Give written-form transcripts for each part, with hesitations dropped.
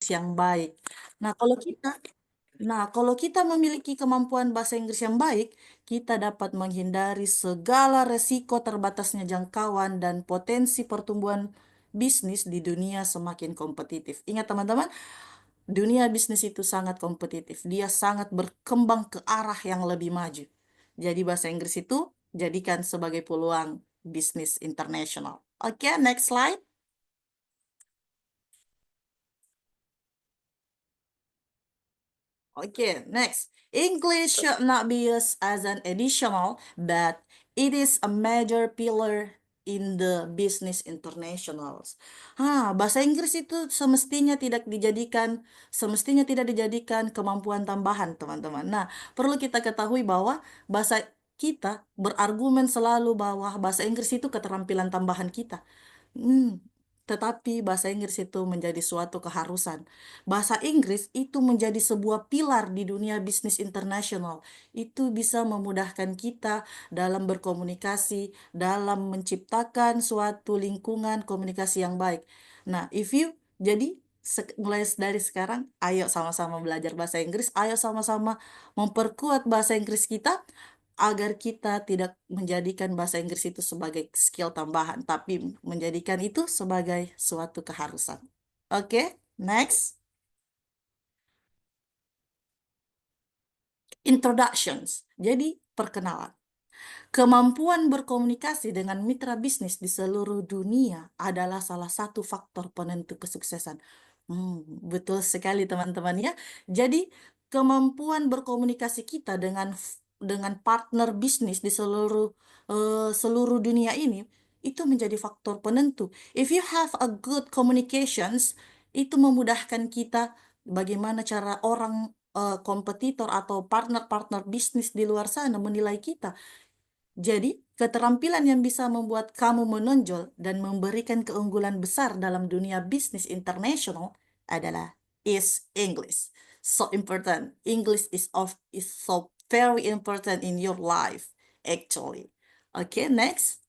yang baik. Nah, kalau kita memiliki kemampuan bahasa Inggris yang baik, kita dapat menghindari segala resiko terbatasnya jangkauan dan potensi pertumbuhan bisnis di dunia semakin kompetitif. Ingat teman-teman, dunia bisnis itu sangat kompetitif. Dia sangat berkembang ke arah yang lebih maju. Jadi bahasa Inggris itu jadikan sebagai peluang bisnis internasional. Oke, next slide. Okay, next. English should not be used as an additional, but it is a major pillar in the business internationals. Bahasa Inggris itu semestinya tidak dijadikan kemampuan tambahan, teman-teman. Nah, perlu kita ketahui bahwa bahasa kita berargumen selalu bahwa bahasa Inggris itu keterampilan tambahan kita. Hmm, tetapi bahasa Inggris itu menjadi suatu keharusan. Bahasa Inggris itu menjadi sebuah pilar di dunia bisnis internasional. Itu bisa memudahkan kita dalam berkomunikasi, dalam menciptakan suatu lingkungan komunikasi yang baik. Nah, jadi mulai dari sekarang, ayo sama-sama belajar bahasa Inggris, ayo sama-sama memperkuat bahasa Inggris kita agar kita tidak menjadikan bahasa Inggris itu sebagai skill tambahan, tapi menjadikan itu sebagai suatu keharusan. Oke, next. Introductions. Jadi, perkenalan. Kemampuan berkomunikasi dengan mitra bisnis di seluruh dunia adalah salah satu faktor penentu kesuksesan. Betul sekali teman-teman ya. Jadi kemampuan berkomunikasi kita dengan partner bisnis di seluruh dunia ini itu menjadi faktor penentu. If you have a good communications, itu memudahkan kita bagaimana cara orang kompetitor atau partner-partner bisnis di luar sana menilai kita. Jadi, keterampilan yang bisa membuat kamu menonjol dan memberikan keunggulan besar dalam dunia bisnis internasional adalah is English. So important. English is so very important in your life, actually. Okay, next.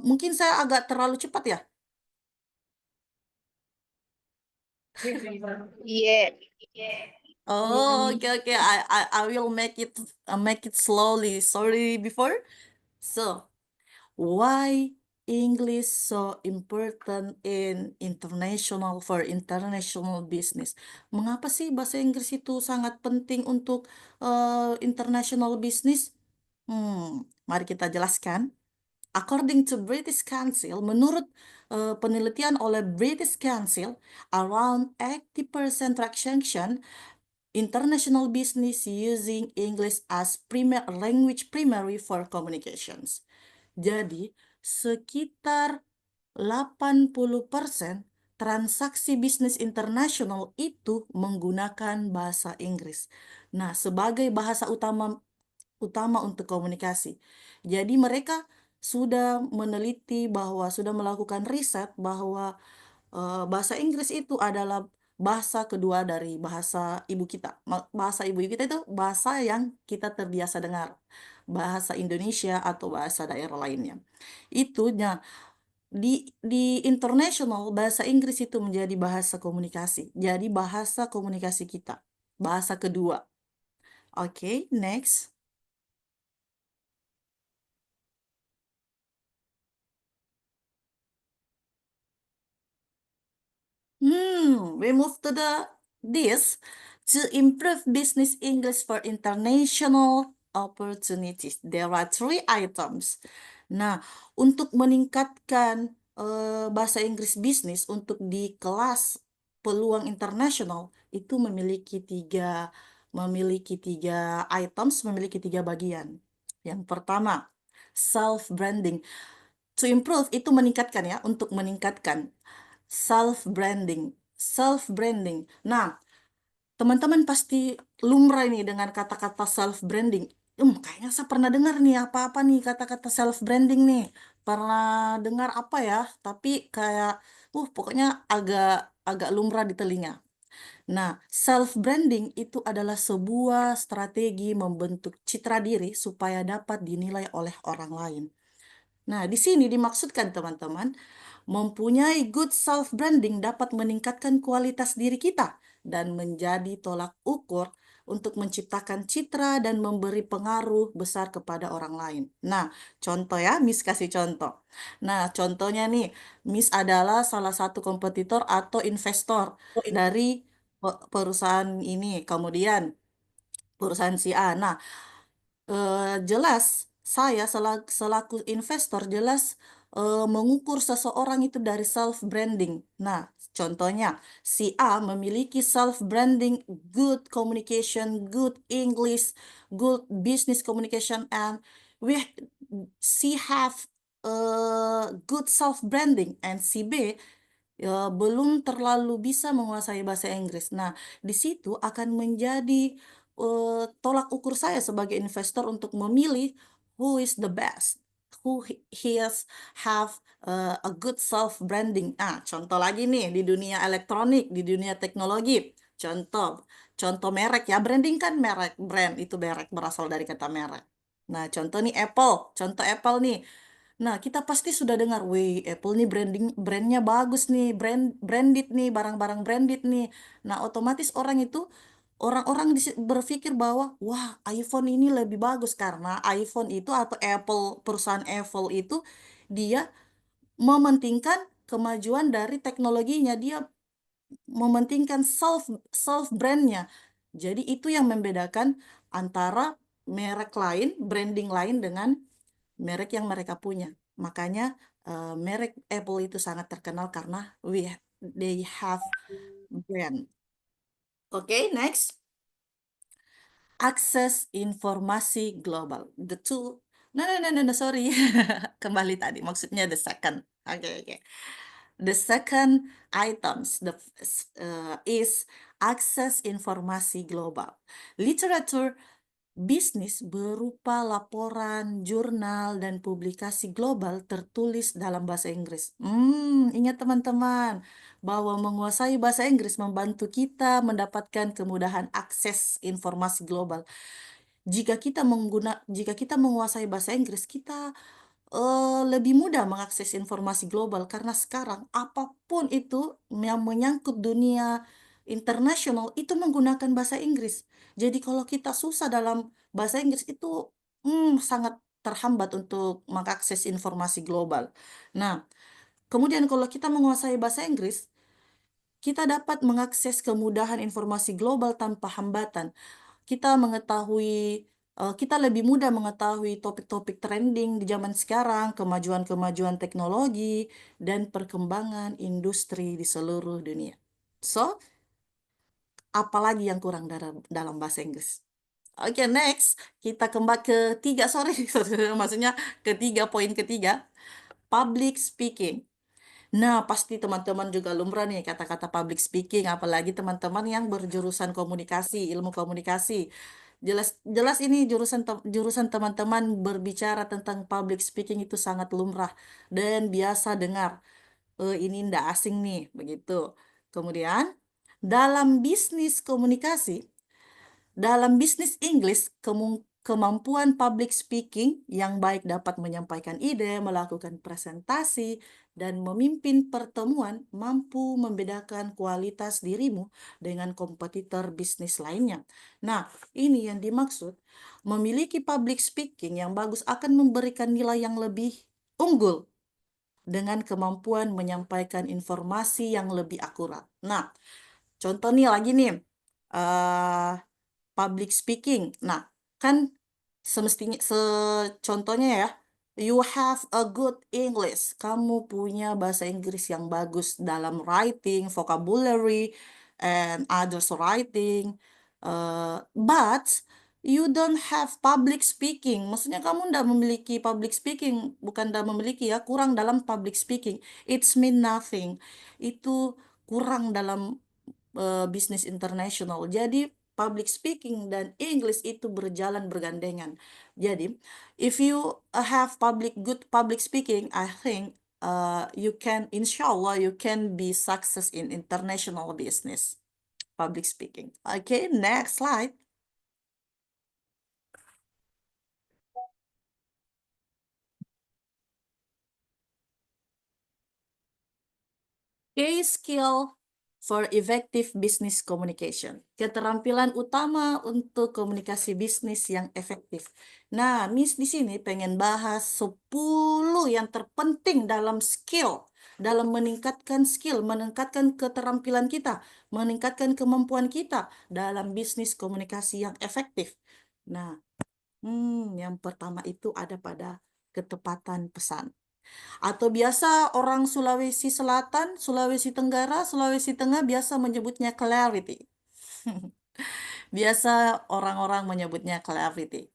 Mungkin saya agak terlalu cepat ya. Yeah. Oh, okay. I will make it slowly. Sorry before. So, why English so important for international business? Mengapa sih bahasa Inggris itu sangat penting untuk international business? Mari kita jelaskan. According to British Council, menurut penelitian oleh British Council, around 80% transaction international business using English as primary for communications. Jadi, sekitar 80% transaksi bisnis internasional itu menggunakan bahasa Inggris. Nah, sebagai bahasa utama untuk komunikasi. Jadi mereka sudah melakukan riset bahwa bahasa Inggris itu adalah bahasa kedua dari bahasa ibu kita. Bahasa ibu kita itu bahasa yang kita terbiasa dengar. Bahasa Indonesia atau bahasa daerah lainnya. Itunya di international bahasa Inggris itu menjadi bahasa komunikasi. Jadi bahasa komunikasi kita. Bahasa kedua. Oke, next. We move to this to improve business English for international opportunities. There are three items. Nah, untuk meningkatkan bahasa Inggris bisnis untuk di kelas peluang internasional itu memiliki tiga items, memiliki tiga bagian. Yang pertama, self branding. To improve itu meningkatkan ya, untuk meningkatkan self branding. Self branding. Nah, teman-teman pasti lumrah ini dengan kata-kata self branding. Kayaknya saya pernah dengar nih apa-apa nih kata-kata self branding nih. Pernah dengar apa ya? Tapi kayak pokoknya agak agak lumrah di telinga. Nah, self branding itu adalah sebuah strategi membentuk citra diri supaya dapat dinilai oleh orang lain. Nah, di sini dimaksudkan teman-teman Mempunyai good self-branding dapat meningkatkan kualitas diri kita dan menjadi tolak ukur untuk menciptakan citra dan memberi pengaruh besar kepada orang lain. Nah, contoh ya, Miss kasih contoh. Nah, contohnya nih, Miss adalah salah satu kompetitor atau investor dari perusahaan ini. Kemudian, perusahaan si A. Nah, jelas saya selaku investor jelas mengukur seseorang itu dari self branding. Nah, contohnya si A memiliki self branding, good communication, good English, good business communication, and we she have good self branding, and si B belum terlalu bisa menguasai bahasa Inggris. Nah, di situ akan menjadi tolak ukur saya sebagai investor untuk memilih who is the best, who he has have a good self branding. Ah, contoh lagi nih di dunia elektronik, di dunia teknologi. Contoh, contoh merek ya, branding kan merek, brand itu merek berasal dari kata merek. Nah, contoh nih Apple, contoh Apple nih. Nah, kita pasti sudah dengar, wih, Apple nih brandnya bagus nih, branded nih, barang-barang branded nih. Nah, otomatis orang-orang berpikir bahwa, wah, iPhone ini lebih bagus karena iPhone itu atau perusahaan Apple itu dia mementingkan kemajuan dari teknologinya, dia mementingkan self brandnya. Jadi itu yang membedakan antara merek lain, branding lain dengan merek yang mereka punya. Makanya merek Apple itu sangat terkenal karena they have brand. Oke, next. Akses informasi global. The two. No, sorry. Kembali tadi, maksudnya the second. Oke. The second items is akses informasi global. Literature bisnis berupa laporan, jurnal, dan publikasi global tertulis dalam bahasa Inggris. Ingat teman-teman, bahwa menguasai bahasa Inggris membantu kita mendapatkan kemudahan akses informasi global. Jika kita menguasai bahasa Inggris, kita lebih mudah mengakses informasi global karena sekarang apapun itu yang menyangkut dunia internasional itu menggunakan bahasa Inggris. Jadi kalau kita susah dalam bahasa Inggris itu sangat terhambat untuk mengakses informasi global. Nah, kemudian kalau kita menguasai bahasa Inggris, kita dapat mengakses kemudahan informasi global tanpa hambatan. Kita lebih mudah mengetahui topik-topik trending di zaman sekarang, kemajuan-kemajuan teknologi, dan perkembangan industri di seluruh dunia. So, apalagi yang kurang dalam bahasa Inggris? Oke, next. Kita kembali ke tiga, sorry. Maksudnya ketiga, poin ketiga. Public speaking. Nah, pasti teman-teman juga lumrah nih kata-kata public speaking, apalagi teman-teman yang berjurusan komunikasi, ilmu komunikasi. Jelas jelas ini jurusan teman-teman berbicara tentang public speaking itu sangat lumrah dan biasa dengar. Ini ndak asing nih, begitu. Kemudian, dalam bisnis komunikasi, dalam bisnis Inggris, kemampuan public speaking yang baik dapat menyampaikan ide, melakukan presentasi, dan memimpin pertemuan mampu membedakan kualitas dirimu dengan kompetitor bisnis lainnya. Nah, ini yang dimaksud. Memiliki public speaking yang bagus akan memberikan nilai yang lebih unggul dengan kemampuan menyampaikan informasi yang lebih akurat. Nah, contoh nih lagi nih. eh Public speaking. Nah, kan semestinya contohnya ya, you have a good English. Kamu punya bahasa Inggris yang bagus dalam writing, vocabulary, and others writing. But you don't have public speaking. Maksudnya kamu tidak memiliki public speaking, bukan tidak memiliki ya, kurang dalam public speaking. It's mean nothing. Itu kurang dalam bisnis internasional. Jadi public speaking dan English itu berjalan bergandengan. Jadi if you have good public speaking, I think you can, inshallah, you can be success in international business. Public speaking. Okay, next slide. Key skill for effective business communication. Keterampilan utama untuk komunikasi bisnis yang efektif. Nah, Miss di sini pengen bahas 10 yang terpenting dalam meningkatkan keterampilan kita, meningkatkan kemampuan kita dalam bisnis komunikasi yang efektif. Nah, yang pertama itu ada pada ketepatan pesan. Atau biasa orang Sulawesi Selatan, Sulawesi Tenggara, Sulawesi Tengah biasa menyebutnya clarity. Biasa orang-orang menyebutnya clarity.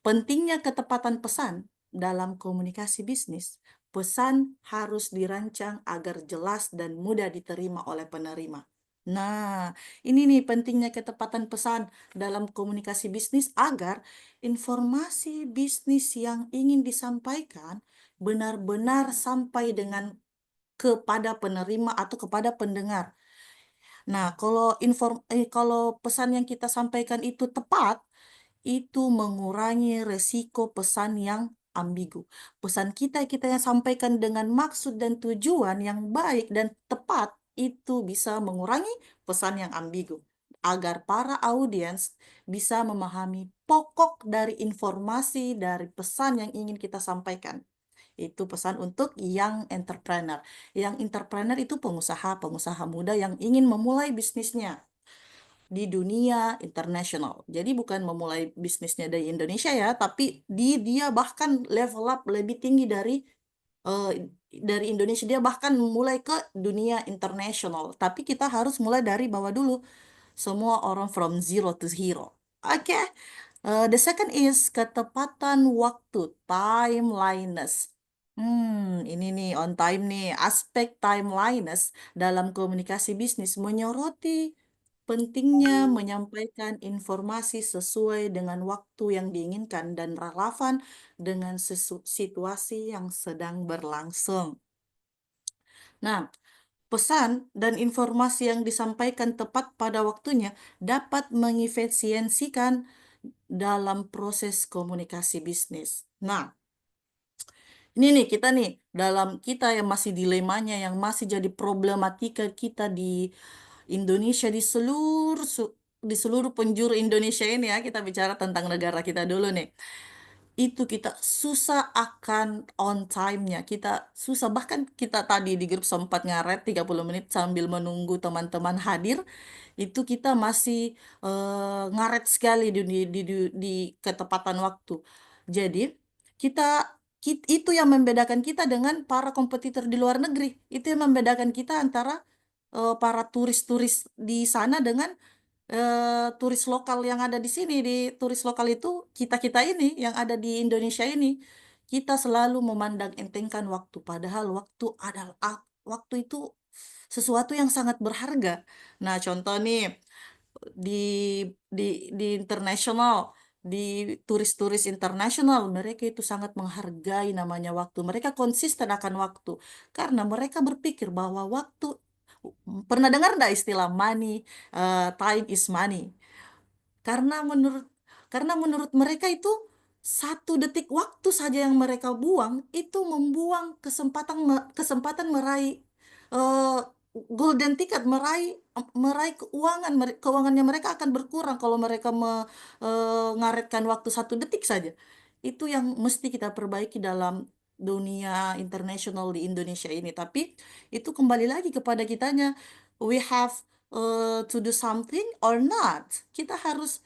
Pentingnya ketepatan pesan dalam komunikasi bisnis. Pesan harus dirancang agar jelas dan mudah diterima oleh penerima. Nah, ini nih pentingnya ketepatan pesan dalam komunikasi bisnis agar informasi bisnis yang ingin disampaikan benar-benar sampai kepada penerima atau kepada pendengar. Nah, kalau pesan yang kita sampaikan itu tepat, itu mengurangi resiko pesan yang ambigu. Pesan kita yang sampaikan dengan maksud dan tujuan yang baik dan tepat, itu bisa mengurangi pesan yang ambigu. Agar para audiens bisa memahami pokok dari informasi dari pesan yang ingin kita sampaikan. Itu pesan untuk yang entrepreneur. Yang entrepreneur itu pengusaha-pengusaha muda yang ingin memulai bisnisnya di dunia internasional. Jadi bukan memulai bisnisnya dari Indonesia ya, tapi dia bahkan level up lebih tinggi eh, dari Indonesia. Dia bahkan mulai ke dunia internasional. Tapi kita harus mulai dari bawah dulu. Semua orang from zero to hero. Oke. The second is ketepatan waktu, timeliness. Ini nih on time nih. Aspek timeliness dalam komunikasi bisnis menyoroti pentingnya menyampaikan informasi sesuai dengan waktu yang diinginkan dan relevan dengan situasi yang sedang berlangsung. Nah, pesan dan informasi yang disampaikan tepat pada waktunya dapat mengefisiensikan dalam proses komunikasi bisnis. Nah, ini nih kita yang masih dilemanya, yang masih jadi problematika kita di Indonesia di seluruh penjuru Indonesia ini ya, kita bicara tentang negara kita dulu nih. Itu kita susah akan on time-nya. Kita susah, bahkan kita tadi di grup sempat ngaret 30 menit sambil menunggu teman-teman hadir. Itu kita masih ngaret sekali di ketepatan waktu. Jadi, itu yang membedakan kita dengan para kompetitor di luar negeri. Itu yang membedakan kita antara para turis-turis di sana dengan turis lokal yang ada di sini. Di turis lokal itu kita-kita ini yang ada di Indonesia ini. Kita selalu memandang entengkan waktu, padahal waktu itu sesuatu yang sangat berharga. Nah, contoh nih di di internasional, di turis-turis internasional, mereka itu sangat menghargai namanya waktu. Mereka konsisten akan waktu karena mereka berpikir bahwa waktu, pernah dengar nggak istilah money, time is money? Karena menurut karena menurut mereka itu 1 detik waktu saja yang mereka buang itu membuang kesempatan meraih eh, golden ticket, meraih meraih keuangannya mereka akan berkurang kalau mereka mengaretkan waktu 1 detik saja. Itu yang mesti kita perbaiki dalam dunia internasional di Indonesia ini. Tapi itu kembali lagi kepada kitanya. We have to do something or not. Kita harus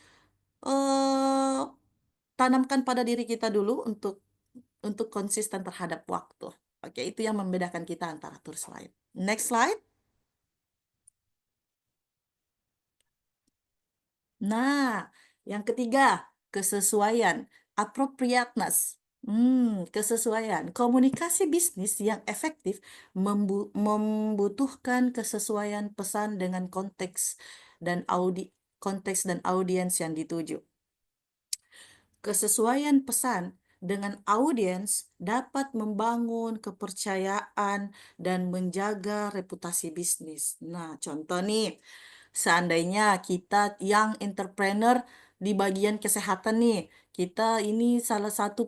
eh tanamkan pada diri kita dulu untuk konsisten terhadap waktu. Oke, itu yang membedakan kita antara turis lain. Next slide. Nah, yang ketiga, kesesuaian, appropriateness. Kesesuaian. Komunikasi bisnis yang efektif membutuhkan kesesuaian pesan dengan konteks dan audiens yang dituju. Kesesuaian pesan dengan audiens dapat membangun kepercayaan dan menjaga reputasi bisnis. Nah, contoh nih, seandainya kita yang entrepreneur di bagian kesehatan nih, kita ini salah satu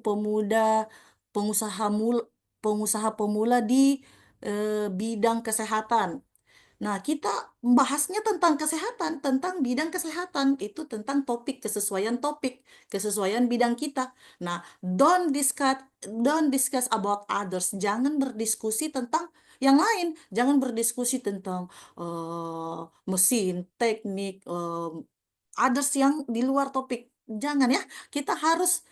pengusaha pemula di bidang kesehatan. Nah, kita membahasnya tentang kesehatan, tentang bidang kesehatan, itu tentang kesesuaian bidang kita. Nah, don't discuss about others. Jangan berdiskusi tentang yang lain. Jangan berdiskusi tentang mesin, teknik, others yang di luar topik. Jangan ya. Kita harus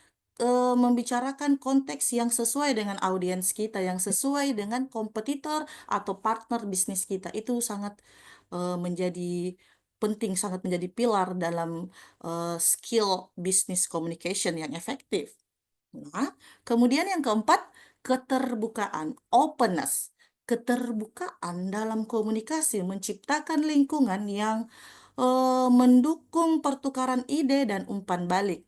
membicarakan konteks yang sesuai dengan audiens kita, yang sesuai dengan kompetitor atau partner bisnis kita. Itu sangat menjadi penting, sangat menjadi pilar dalam skill business communication yang efektif. Nah, kemudian yang keempat, keterbukaan, openness. Keterbukaan dalam komunikasi menciptakan lingkungan yang mendukung pertukaran ide dan umpan balik.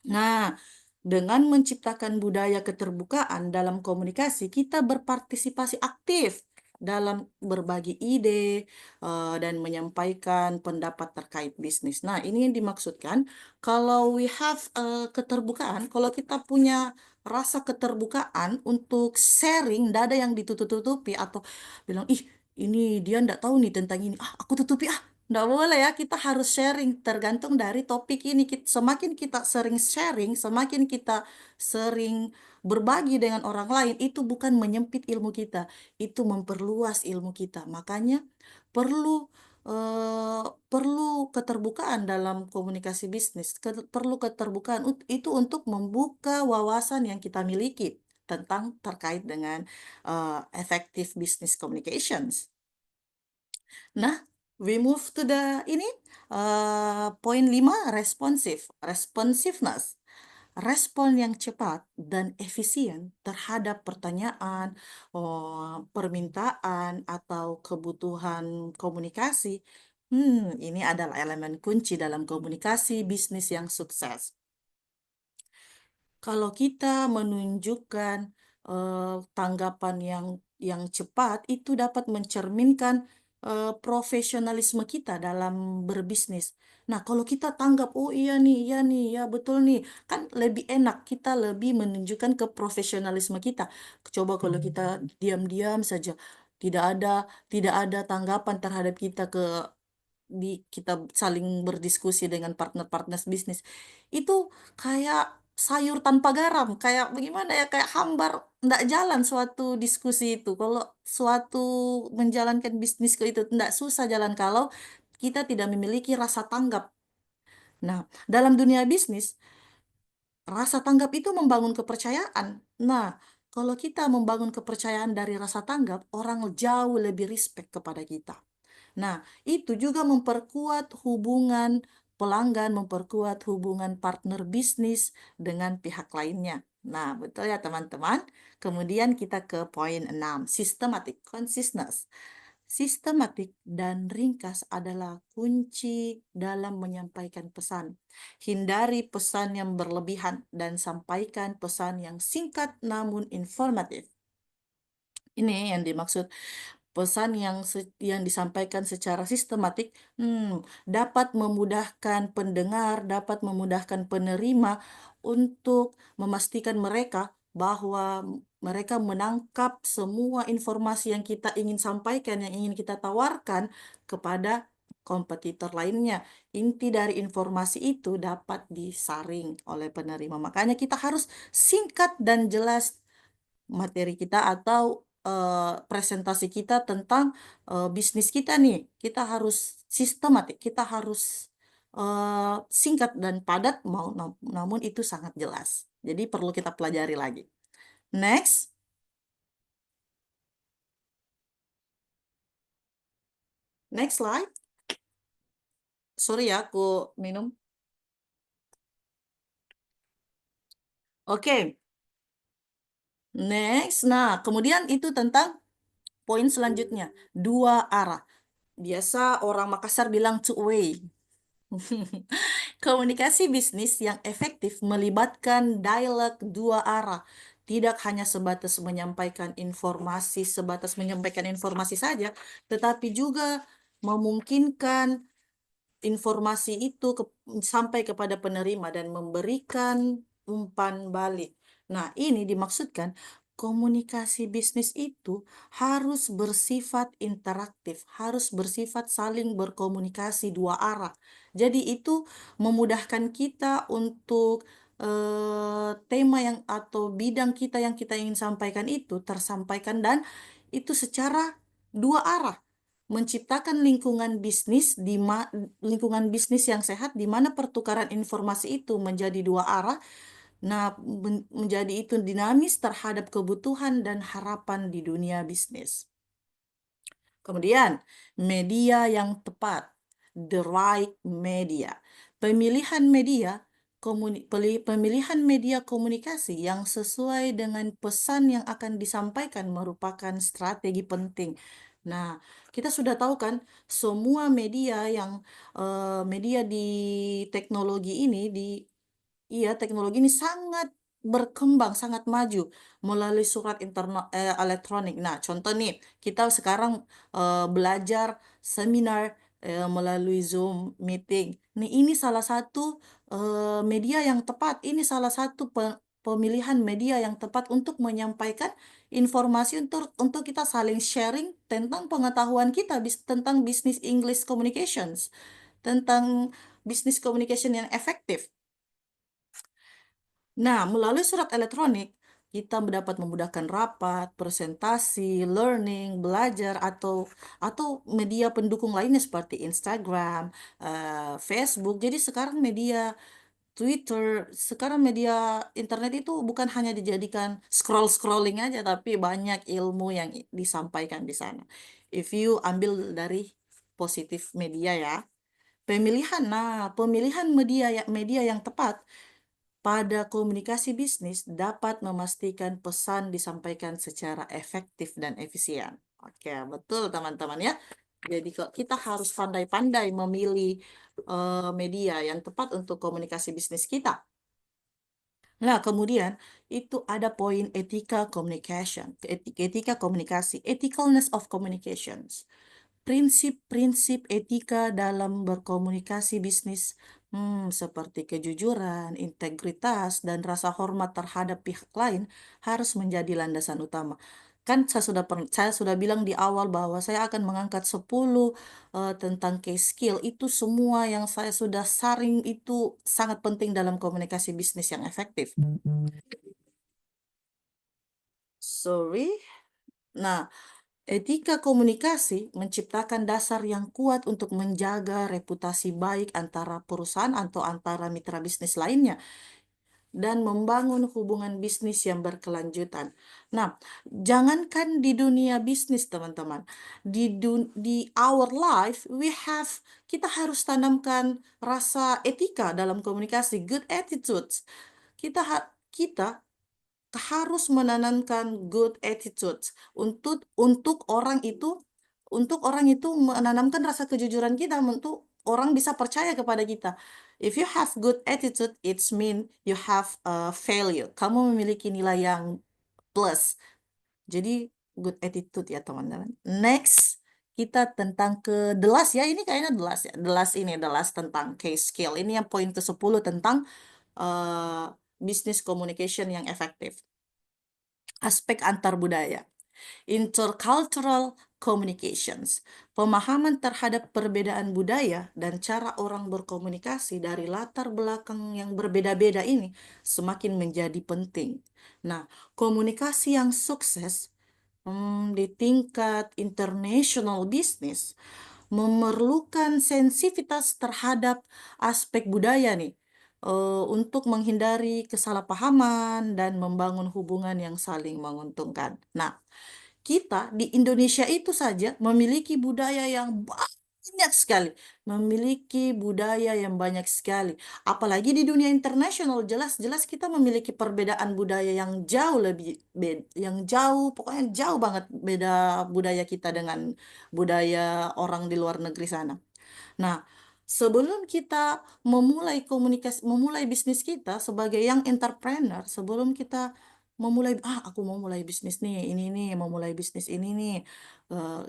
Nah, dengan menciptakan budaya keterbukaan dalam komunikasi, kita berpartisipasi aktif dalam berbagi ide dan menyampaikan pendapat terkait bisnis. Nah, ini yang dimaksudkan kalau we have keterbukaan, kalau kita punya rasa keterbukaan untuk sharing, tidak ada yang ditutup-tutupi atau bilang, ih, ini dia ndak tahu nih tentang ini, ah, aku tutupi ah. Nggak boleh ya, kita harus sharing tergantung dari topik ini. Semakin kita sering sharing, semakin kita sering berbagi dengan orang lain, itu bukan menyempit ilmu kita, itu memperluas ilmu kita. Makanya perlu perlu keterbukaan dalam komunikasi bisnis, perlu keterbukaan itu untuk membuka wawasan yang kita miliki tentang terkait dengan effective business communications. Nah, we move to the ini poin 5, responsiveness. Respon yang cepat dan efisien terhadap pertanyaan, permintaan atau kebutuhan komunikasi. Ini adalah elemen kunci dalam komunikasi bisnis yang sukses. Kalau kita menunjukkan tanggapan yang cepat, itu dapat mencerminkan profesionalisme kita dalam berbisnis. Nah, kalau kita tanggap, oh iya nih, ya betul nih, kan lebih enak, kita lebih menunjukkan keprofesionalisme kita. Coba kalau kita diam-diam saja, tidak ada tanggapan terhadap kita saling berdiskusi dengan partner-partner bisnis, itu kayak sayur tanpa garam, kayak bagaimana ya, kayak hambar, ndak jalan suatu diskusi itu. Kalau suatu menjalankan bisnis itu ndak susah jalan kalau kita tidak memiliki rasa tanggap. Nah, dalam dunia bisnis, rasa tanggap itu membangun kepercayaan. Nah, kalau kita membangun kepercayaan dari rasa tanggap, orang jauh lebih respect kepada kita. Nah, itu juga memperkuat hubungan pelanggan, memperkuat hubungan partner bisnis dengan pihak lainnya. Nah, betul ya teman-teman. Kemudian kita ke poin 6, systematic consciousness. Sistematik dan ringkas adalah kunci dalam menyampaikan pesan. Hindari pesan yang berlebihan dan sampaikan pesan yang singkat namun informatif. Ini yang dimaksud pesan yang disampaikan secara sistematik dapat memudahkan pendengar, dapat memudahkan penerima untuk memastikan mereka bahwa mereka menangkap semua informasi yang kita ingin sampaikan, yang ingin kita tawarkan kepada kompetitor lainnya. Inti dari informasi itu dapat disaring oleh penerima. Makanya kita harus singkat dan jelas materi kita atau presentasi kita tentang bisnis kita nih. Kita harus sistematik, kita harus singkat dan padat, namun itu sangat jelas. Jadi perlu kita pelajari lagi. Next, next slide. Sorry ya, aku minum. Oke, next. Nah, kemudian itu tentang poin selanjutnya, dua arah. Biasa orang Makassar bilang two way. Komunikasi bisnis yang efektif melibatkan dialog dua arah, tidak hanya sebatas menyampaikan informasi saja, tetapi juga memungkinkan informasi itu sampai kepada penerima dan memberikan umpan balik. Nah, ini dimaksudkan komunikasi bisnis itu harus bersifat interaktif, harus bersifat saling berkomunikasi dua arah. Jadi itu memudahkan kita untuk tema yang atau bidang kita yang kita ingin sampaikan itu tersampaikan dan itu secara dua arah. Menciptakan lingkungan bisnis yang sehat di mana pertukaran informasi itu menjadi dua arah. Nah, menjadi itu dinamis terhadap kebutuhan dan harapan di dunia bisnis. Kemudian, media yang tepat, the right media. Pemilihan media, pemilihan media komunikasi yang sesuai dengan pesan yang akan disampaikan merupakan strategi penting. Nah, kita sudah tahu kan, semua media media di teknologi ini iya, teknologi ini sangat berkembang, sangat maju melalui surat elektronik. Nah, contoh nih, kita sekarang belajar seminar melalui Zoom meeting. Nih, ini salah satu media yang tepat. Ini salah satu pemilihan media yang tepat untuk menyampaikan informasi untuk kita saling sharing tentang pengetahuan kita tentang bisnis English communications, tentang bisnis communication yang efektif. Nah, melalui surat elektronik, kita dapat memudahkan rapat, presentasi, learning, belajar, atau media pendukung lainnya seperti Instagram, Facebook. Jadi sekarang media Twitter, sekarang media internet itu bukan hanya dijadikan scrolling aja, tapi banyak ilmu yang disampaikan di sana. If you ambil dari positif media ya. Pemilihan media yang tepat pada komunikasi bisnis dapat memastikan pesan disampaikan secara efektif dan efisien. Oke, betul teman-teman ya. Jadi kok kita harus pandai-pandai memilih media yang tepat untuk komunikasi bisnis kita. Nah, kemudian itu ada poin etika communication, etika komunikasi, ethicalness of communications. Prinsip-prinsip etika dalam berkomunikasi bisnis, seperti kejujuran, integritas, dan rasa hormat terhadap pihak lain harus menjadi landasan utama. Kan saya sudah bilang di awal bahwa saya akan mengangkat 10 tentang case skill. Itu semua yang saya sudah saring itu sangat penting dalam komunikasi bisnis yang efektif. Sorry. Nah, etika komunikasi menciptakan dasar yang kuat untuk menjaga reputasi baik antara perusahaan atau antara mitra bisnis lainnya dan membangun hubungan bisnis yang berkelanjutan. Nah, jangankan di dunia bisnis, teman-teman, di our life kita harus tanamkan rasa etika dalam komunikasi, good attitudes. Kita harus menanamkan good attitudes untuk orang itu menanamkan rasa kejujuran kita untuk orang bisa percaya kepada kita. If you have good attitude, it's mean you have a value. Kamu memiliki nilai yang plus. Jadi good attitude ya teman-teman. Next, kita tentang ke the last ya. Ini kayaknya the last ya. The last tentang case skill. Ini yang poin ke-10 tentang business communication yang efektif. Aspek antar budaya, intercultural communications, pemahaman terhadap perbedaan budaya dan cara orang berkomunikasi dari latar belakang yang berbeda-beda ini semakin menjadi penting. Nah, komunikasi yang sukses di tingkat international business memerlukan sensitivitas terhadap aspek budaya nih, untuk menghindari kesalahpahaman dan membangun hubungan yang saling menguntungkan. Nah, kita di Indonesia itu saja memiliki budaya yang banyak sekali, apalagi di dunia internasional, jelas-jelas kita memiliki perbedaan budaya yang jauh yang jauh, pokoknya jauh banget beda budaya kita dengan budaya orang di luar negeri sana. Nah, sebelum kita memulai bisnis kita sebagai yang entrepreneur, sebelum kita aku mau mulai bisnis nih, ini nih, mau mulai bisnis ini nih.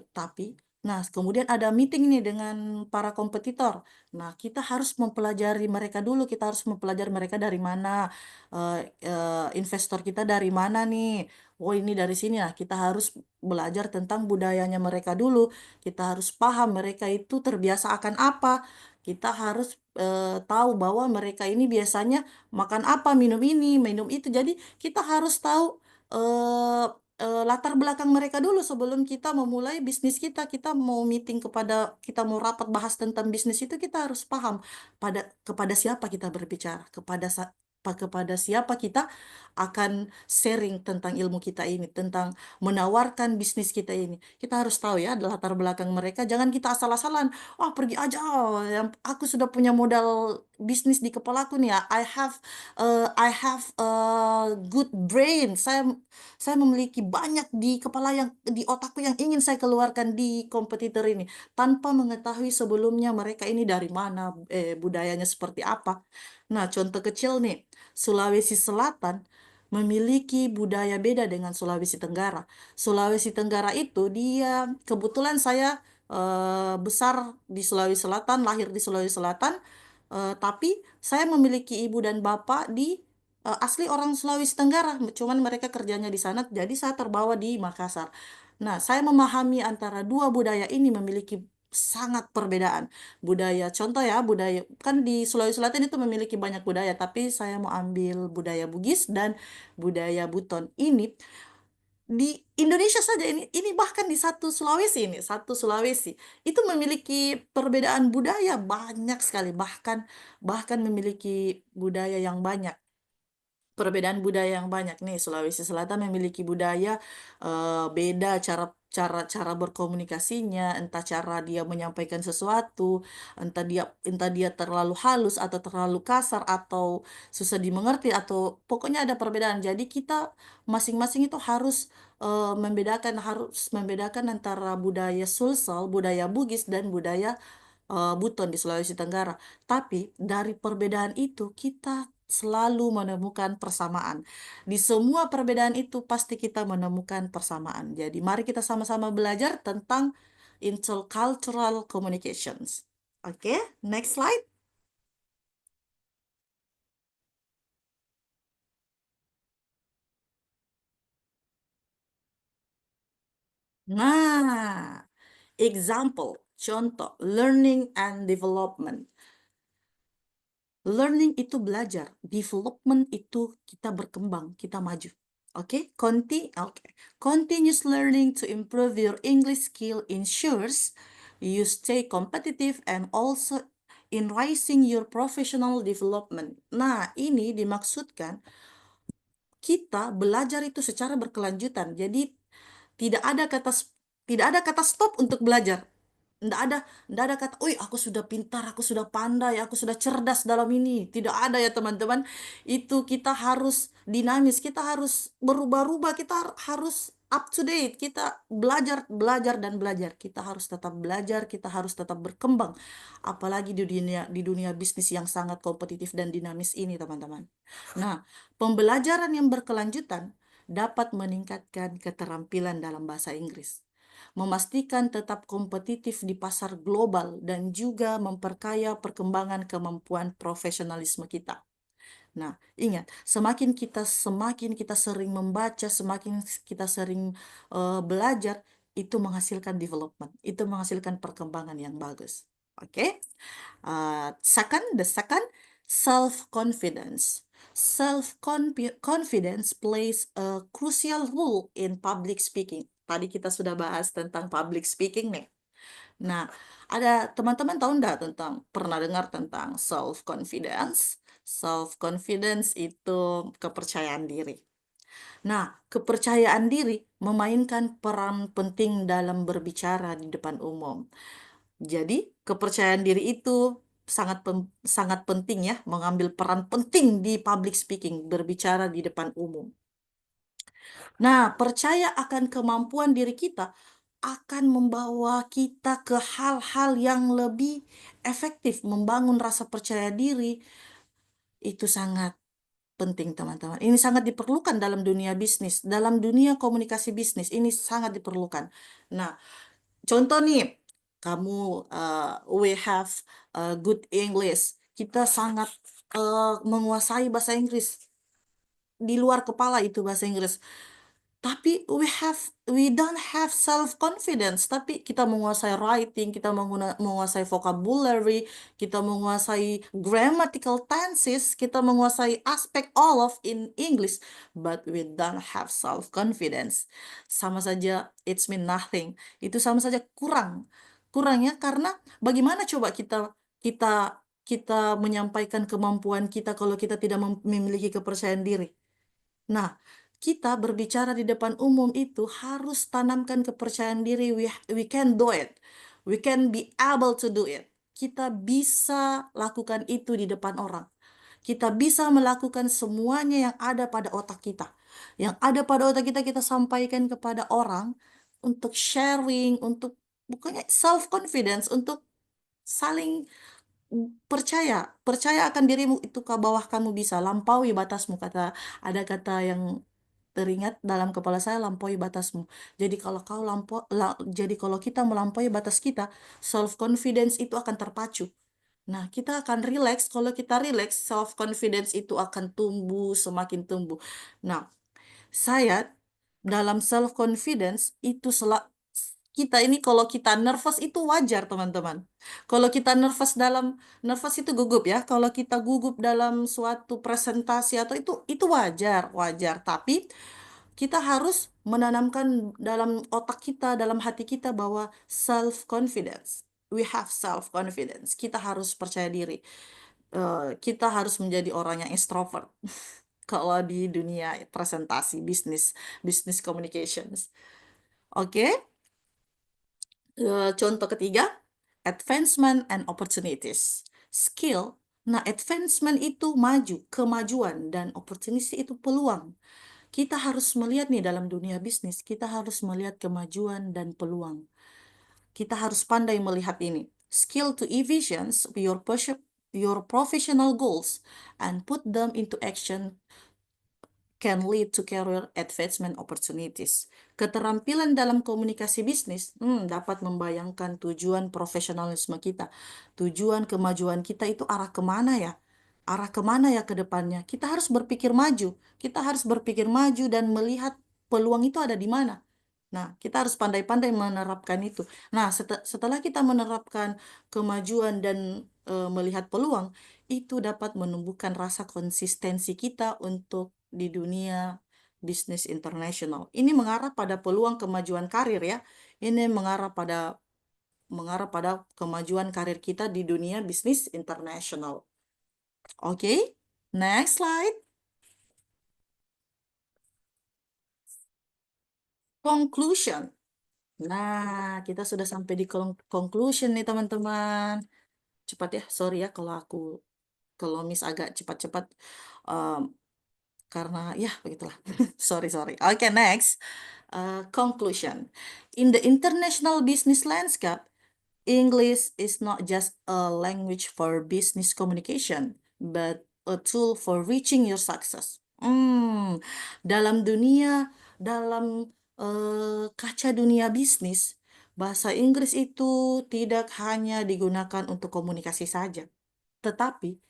Tapi Nah, kemudian ada meeting nih dengan para kompetitor. Nah, kita harus mempelajari mereka dulu, kita harus mempelajari mereka dari mana, investor kita dari mana nih. Oh, ini dari sini. Nah, kita harus belajar tentang budayanya mereka dulu. Kita harus paham mereka itu terbiasa akan apa. Kita harus tahu bahwa mereka ini biasanya makan apa, minum ini, minum itu. Jadi, kita harus tahu eh, latar belakang mereka dulu sebelum kita memulai bisnis kita. Kita mau meeting kita mau rapat bahas tentang bisnis itu, kita harus paham kepada siapa kita berbicara, kepada siapa kita akan sharing tentang ilmu kita ini, tentang menawarkan bisnis kita ini. Kita harus tahu ya latar belakang mereka. Jangan kita asal-asalan, wah pergi aja, yang aku sudah punya modal bisnis di kepalaku nih ya. I have good brain. Saya memiliki banyak di kepala di otakku yang ingin saya keluarkan di kompetitor ini tanpa mengetahui sebelumnya mereka ini dari mana, budayanya seperti apa. Nah, contoh kecil nih, Sulawesi Selatan memiliki budaya beda dengan Sulawesi Tenggara. Sulawesi Tenggara itu dia kebetulan saya besar di Sulawesi Selatan, lahir di Sulawesi Selatan, tapi saya memiliki ibu dan bapak asli orang Sulawesi Tenggara, cuman mereka kerjanya di sana, jadi saya terbawa di Makassar. Nah, saya memahami antara dua budaya ini memiliki sangat perbedaan. Contoh ya, budaya, kan di Sulawesi Selatan itu memiliki banyak budaya, tapi saya mau ambil budaya Bugis dan budaya Buton. Ini di Indonesia saja ini bahkan di satu Sulawesi itu memiliki perbedaan budaya banyak sekali, bahkan bahkan memiliki budaya yang banyak perbedaan budaya yang banyak nih. Sulawesi Selatan memiliki budaya beda cara cara cara berkomunikasinya, entah cara dia menyampaikan sesuatu, entah dia terlalu halus atau terlalu kasar atau susah dimengerti atau pokoknya ada perbedaan. Jadi kita masing-masing itu harus membedakan antara budaya Sulsel, budaya Bugis dan budaya Buton di Sulawesi Tenggara. Tapi dari perbedaan itu kita selalu menemukan persamaan. Di semua perbedaan itu pasti kita menemukan persamaan. Jadi mari kita sama-sama belajar tentang intercultural communications. Oke, next slide. Nah, contoh, learning and development. Learning itu belajar, development itu kita berkembang, kita maju. Oke, Continuous learning to improve your English skill ensures you stay competitive and also in rising your professional development. Nah, ini dimaksudkan kita belajar itu secara berkelanjutan. Jadi tidak ada kata tidak ada kata stop untuk belajar. Tidak ada kata, "Oi, aku sudah pintar, aku sudah pandai, aku sudah cerdas dalam ini." Tidak ada ya, teman-teman. Itu kita harus dinamis, kita harus berubah-ubah, kita harus up to date. Kita belajar, belajar dan belajar. Kita harus tetap belajar, kita harus tetap berkembang. Apalagi di dunia bisnis yang sangat kompetitif dan dinamis ini, teman-teman. Nah, pembelajaran yang berkelanjutan dapat meningkatkan keterampilan dalam bahasa Inggris, memastikan tetap kompetitif di pasar global, dan juga memperkaya perkembangan kemampuan profesionalisme kita. Nah, ingat, semakin kita sering membaca, semakin kita sering belajar, itu menghasilkan development, itu menghasilkan perkembangan yang bagus. Oke? The second, self-confidence. Self-confidence plays a crucial role in public speaking. Tadi kita sudah bahas tentang public speaking nih. Nah, ada teman-teman tahu nggak pernah dengar tentang self-confidence? Self-confidence itu kepercayaan diri. Nah, kepercayaan diri memainkan peran penting dalam berbicara di depan umum. Jadi, kepercayaan diri itu sangat penting ya, mengambil peran penting di public speaking, berbicara di depan umum. Nah, percaya akan kemampuan diri kita akan membawa kita ke hal-hal yang lebih efektif. Membangun rasa percaya diri itu sangat penting, teman-teman. Ini sangat diperlukan dalam dunia bisnis, dalam dunia komunikasi bisnis. Ini sangat diperlukan. Nah, Contoh nih, kamu we have good English. Kita sangat menguasai bahasa Inggris. Di luar kepala itu bahasa Inggris. Tapi we don't have self confidence. Tapi kita menguasai writing, kita menguasai vocabulary, kita menguasai grammatical tenses, kita menguasai aspek all of in English, but we don't have self confidence. Sama saja it's mean nothing. Itu sama saja kurang. Kurangnya karena bagaimana coba kita kita menyampaikan kemampuan kita kalau kita tidak memiliki kepercayaan diri. Nah, kita berbicara di depan umum itu harus tanamkan kepercayaan diri. We can do it. We can be able to do it. Kita bisa lakukan itu di depan orang. Kita bisa melakukan semuanya yang ada pada otak kita. Yang ada pada otak kita, kita sampaikan kepada orang untuk sharing, untuk bukannya self confidence, untuk saling percaya, percaya akan dirimu itu ke bawah kamu bisa lampaui batasmu, ada kata yang teringat dalam kepala saya, lampaui batasmu. Jadi jadi kalau kita melampaui batas kita, self confidence itu akan terpacu. Nah, kita akan relax. Kalau kita relax, self confidence itu akan tumbuh, semakin tumbuh. Nah, saya dalam self confidence itu kita ini kalau kita nervous itu wajar, teman-teman. Kalau kita nervous itu gugup ya. Kalau kita gugup dalam suatu presentasi atau itu wajar, wajar. Tapi kita harus menanamkan dalam otak kita, dalam hati kita bahwa self confidence. We have self confidence. Kita harus percaya diri. Kita harus menjadi orang yang extrovert kalau di dunia presentasi bisnis, business communications. Oke. Contoh ketiga, advancement and opportunities. Skill. Nah, advancement itu maju, kemajuan, dan opportunity itu peluang. Kita harus melihat nih dalam dunia bisnis, kita harus melihat kemajuan dan peluang. Kita harus pandai melihat ini. Skill to envisions your professional goals and put them into action can lead to career advancement opportunities. Keterampilan dalam komunikasi bisnis dapat membayangkan tujuan profesionalisme kita. Tujuan kemajuan kita itu arah kemana ya? Arah kemana ya ke depannya? Kita harus berpikir maju. Kita harus berpikir maju dan melihat peluang itu ada di mana. Nah, kita harus pandai-pandai menerapkan itu. Nah, setelah kita menerapkan kemajuan dan melihat peluang, itu dapat menumbuhkan rasa konsistensi kita untuk di dunia bisnis internasional. Ini mengarah pada peluang kemajuan karir ya. Ini mengarah pada kemajuan karir kita di dunia bisnis internasional. Oke, next slide. Conclusion. Nah, kita sudah sampai di conclusion nih teman-teman. Cepat ya, sorry ya kalau Miss agak cepat-cepat. Em, karena ya begitulah. Sorry, sorry. Oke, next. Conclusion. In the international business landscape, English is not just a language for business communication, but a tool for reaching your success. Dalam dalam kaca dunia bisnis, bahasa Inggris itu tidak hanya digunakan untuk komunikasi saja, tetapi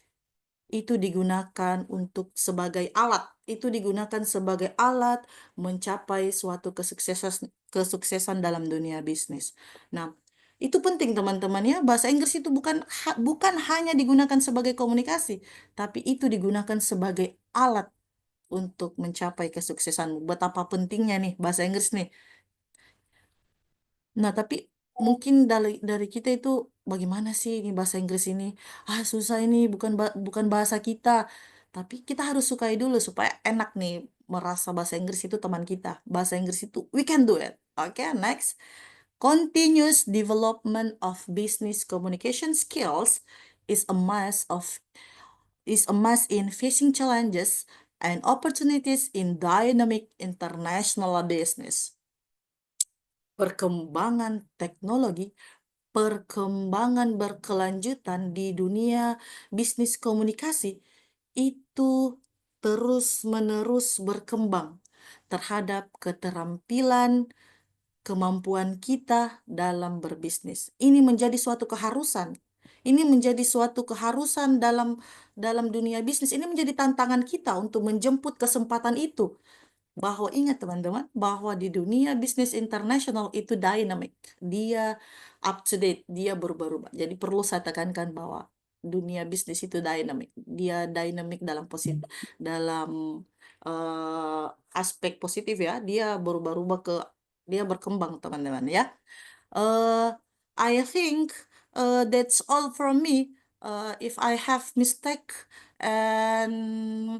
itu digunakan untuk sebagai alat. Itu digunakan sebagai alat mencapai suatu kesuksesan dalam dunia bisnis. Nah, itu penting teman-teman ya. Bahasa Inggris itu bukan hanya digunakan sebagai komunikasi, tapi itu digunakan sebagai alat untuk mencapai kesuksesan. Betapa pentingnya nih bahasa Inggris nih. Nah, tapi mungkin dari kita itu bagaimana sih ini bahasa Inggris ini? Ah, susah ini, bukan bahasa kita. Tapi kita harus sukai dulu supaya enak nih merasa bahasa Inggris itu teman kita. Bahasa Inggris itu we can do it. Oke, next. Continuous development of business communication skills is a must of is a must in facing challenges and opportunities in dynamic international business. Perkembangan teknologi, perkembangan berkelanjutan di dunia bisnis komunikasi itu terus-menerus berkembang terhadap keterampilan kemampuan kita dalam berbisnis. Ini menjadi suatu keharusan. Ini menjadi suatu keharusan dalam dunia bisnis. Ini menjadi tantangan kita untuk menjemput kesempatan itu. Bahwa ingat teman-teman, bahwa di dunia bisnis internasional itu dynamic. Dia up to date, dia berubah-ubah. Jadi perlu saya tekankan bahwa dunia bisnis itu dynamic. Dia dynamic dalam positif, dalam eh, aspek positif ya. Dia berubah-ubah dia berkembang teman-teman ya. Uh, I think that's all from me. If I have mistake and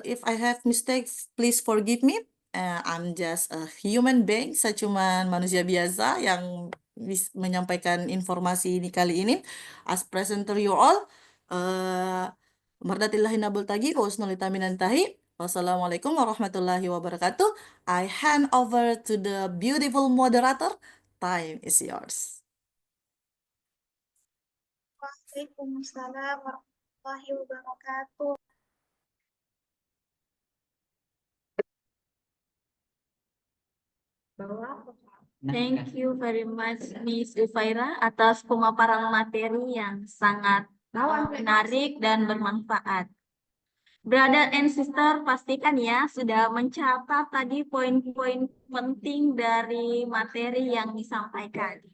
if I have mistakes, please forgive me. I'm just a human being. Saya cuma manusia biasa yang menyampaikan informasi ini kali ini. As presenter you all. Uh, Mardatillahi nabul tagi, wa husnul tahi. Wassalamualaikum warahmatullahi wabarakatuh. I hand over to the beautiful moderator. Time is yours. Waalaikumsalam warahmatullahi wabarakatuh. Thank you very much Miss Ufaira atas pemaparan materi yang sangat menarik dan bermanfaat. Brother and sister, pastikan ya sudah mencatat tadi poin-poin penting dari materi yang disampaikan.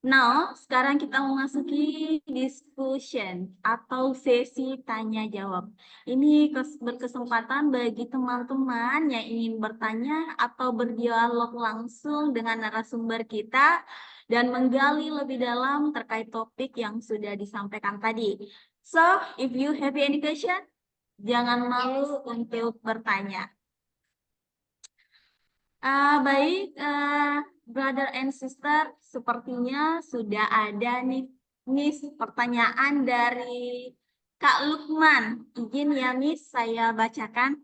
Now, sekarang kita memasuki discussion atau sesi tanya jawab. Ini berkesempatan bagi teman-teman yang ingin bertanya atau berdialog langsung dengan narasumber kita dan menggali lebih dalam terkait topik yang sudah disampaikan tadi. So, if you have any question, jangan malu untuk bertanya. Baik, brother and sister, sepertinya sudah ada nih Miss pertanyaan dari Kak Lukman. Izin ya Miss, saya bacakan.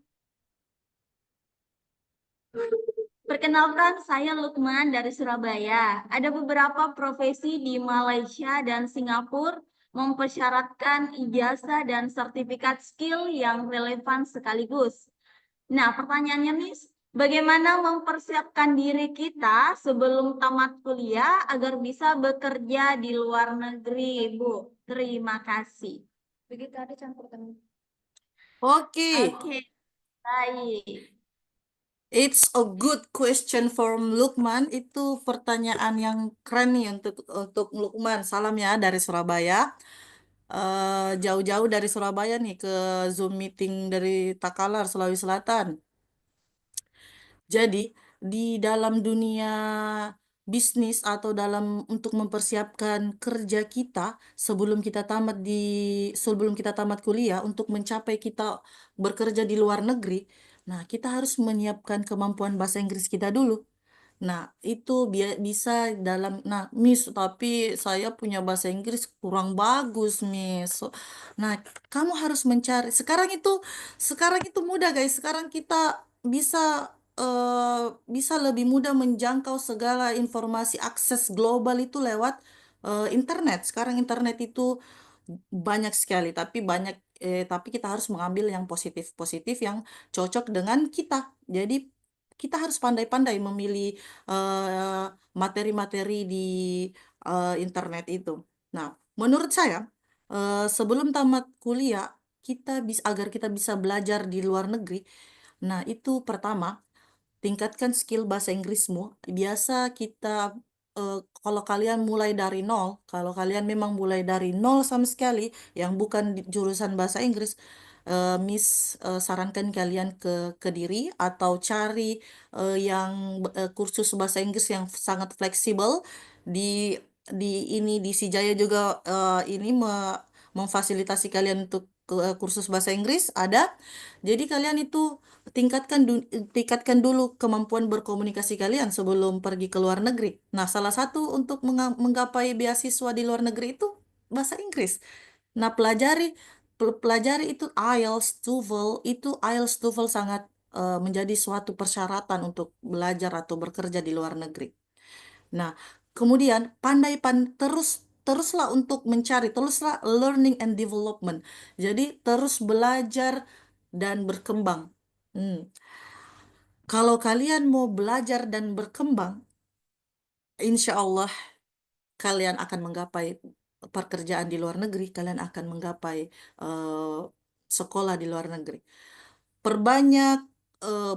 Perkenalkan, saya Lukman dari Surabaya. Ada beberapa profesi di Malaysia dan Singapura mempersyaratkan ijazah dan sertifikat skill yang relevan sekaligus. Nah, pertanyaannya, Miss, bagaimana mempersiapkan diri kita sebelum tamat kuliah agar bisa bekerja di luar negeri, Bu? Terima kasih. Begitu ada campur tangan. Oke, Oke, baik. it's a good question from Lukman. Itu pertanyaan yang keren nih untuk Lukman. Salam ya dari Surabaya. Jauh-jauh dari Surabaya nih ke Zoom meeting dari Takalar, Sulawesi Selatan. Jadi, di dalam dunia bisnis atau dalam untuk mempersiapkan kerja kita sebelum kita tamat kuliah untuk mencapai kita bekerja di luar negeri, nah kita harus menyiapkan kemampuan bahasa Inggris kita dulu. Nah, itu bisa nah, Miss, tapi saya punya bahasa Inggris kurang bagus, Miss. Nah, kamu harus mencari. Sekarang itu mudah, guys. Sekarang kita bisa lebih mudah menjangkau segala informasi akses global itu lewat internet. Sekarang internet itu banyak sekali, tapi kita harus mengambil yang positif-positif yang cocok dengan kita. Jadi kita harus pandai-pandai memilih eh, materi-materi di internet itu. Nah, menurut saya sebelum tamat kuliah agar kita bisa belajar di luar negeri. Nah, itu pertama, tingkatkan skill bahasa Inggrismu. Biasa kalau kalian mulai dari nol, kalau kalian memang mulai dari nol sama sekali, yang bukan jurusan bahasa Inggris, Miss sarankan kalian ke Kediri atau cari kursus bahasa Inggris yang sangat fleksibel di di Sijaya juga memfasilitasi kalian untuk kursus bahasa Inggris ada. Jadi kalian itu tingkatkan dulu kemampuan berkomunikasi kalian sebelum pergi ke luar negeri. Nah, salah satu untuk menggapai beasiswa di luar negeri itu bahasa Inggris. Nah, pelajari itu IELTS, TOEFL sangat menjadi suatu persyaratan untuk belajar atau bekerja di luar negeri. Nah, kemudian teruslah learning and development. Jadi terus belajar dan berkembang. Hmm. Kalau kalian mau belajar dan berkembang, insya Allah kalian akan menggapai pekerjaan di luar negeri, kalian akan menggapai eh, sekolah di luar negeri. Perbanyak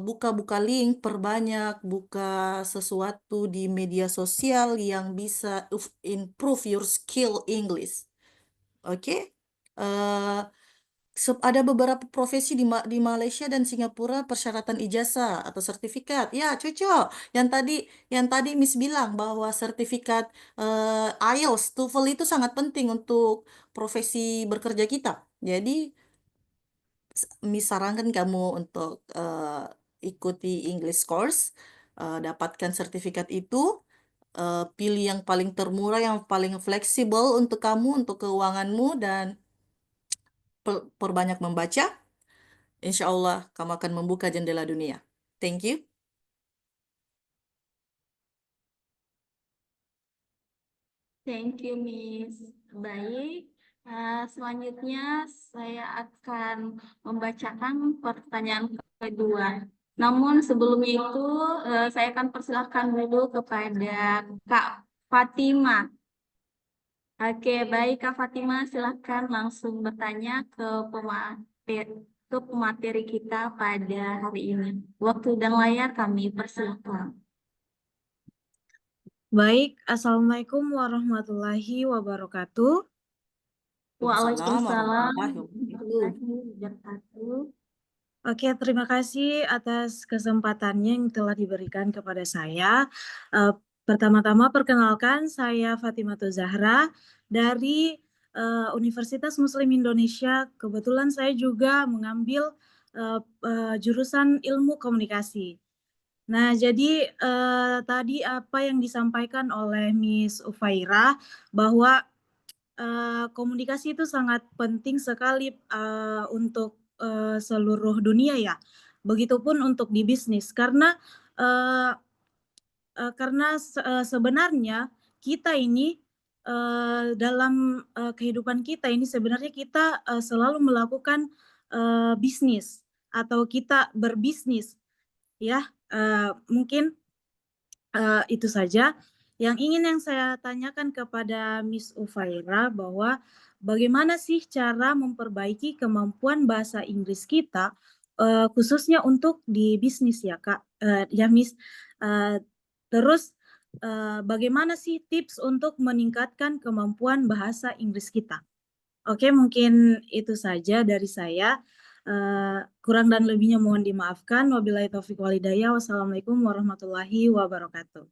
buka-buka link, perbanyak buka sesuatu di media sosial yang bisa improve your skill English. Oke? Eh, ada beberapa profesi di Malaysia dan Singapura persyaratan ijazah atau sertifikat. Ya, cocok. Yang tadi Miss bilang bahwa sertifikat IELTS, TOEFL itu sangat penting untuk profesi bekerja kita. Jadi, Miss sarankan kamu untuk ikuti English course, dapatkan sertifikat itu, pilih yang paling termurah, yang paling fleksibel untuk kamu, untuk keuanganmu, dan perbanyak membaca. Insya Allah kamu akan membuka jendela dunia. Thank you. Thank you, Miss. Baik, selanjutnya saya akan membacakan pertanyaan kedua. Namun sebelum itu, saya akan persilahkan dulu kepada Kak Fatima. Oke, baik Kak Fatima, silahkan langsung bertanya ke pemateri kita pada hari ini. Waktu dan layar kami persilahkan. Baik, Assalamualaikum warahmatullahi wabarakatuh. Waalaikumsalam Waalaikumsalam warahmatullahi wabarakatuh. warahmatullahi wabarakatuh. Oke, terima kasih atas kesempatannya yang telah diberikan kepada saya. Pertama-tama perkenalkan, saya Fatimah Zahra dari Universitas Muslim Indonesia. Kebetulan saya juga mengambil jurusan ilmu komunikasi. Nah, jadi tadi apa yang disampaikan oleh Miss Ufaira bahwa komunikasi itu sangat penting sekali untuk seluruh dunia ya. Begitupun untuk di bisnis uh, karena sebenarnya kita ini dalam kehidupan kita ini sebenarnya kita selalu melakukan bisnis atau kita berbisnis ya. Mungkin itu saja yang saya tanyakan kepada Miss Ufaira bahwa bagaimana sih cara memperbaiki kemampuan bahasa Inggris kita khususnya untuk di bisnis ya Kak, ya Miss. Uh, Terus bagaimana sih tips untuk meningkatkan kemampuan bahasa Inggris kita? Oke, mungkin itu saja dari saya. Kurang dan lebihnya mohon dimaafkan. Wabillahi taufiq walhidayah. Wassalamualaikum warahmatullahi wabarakatuh.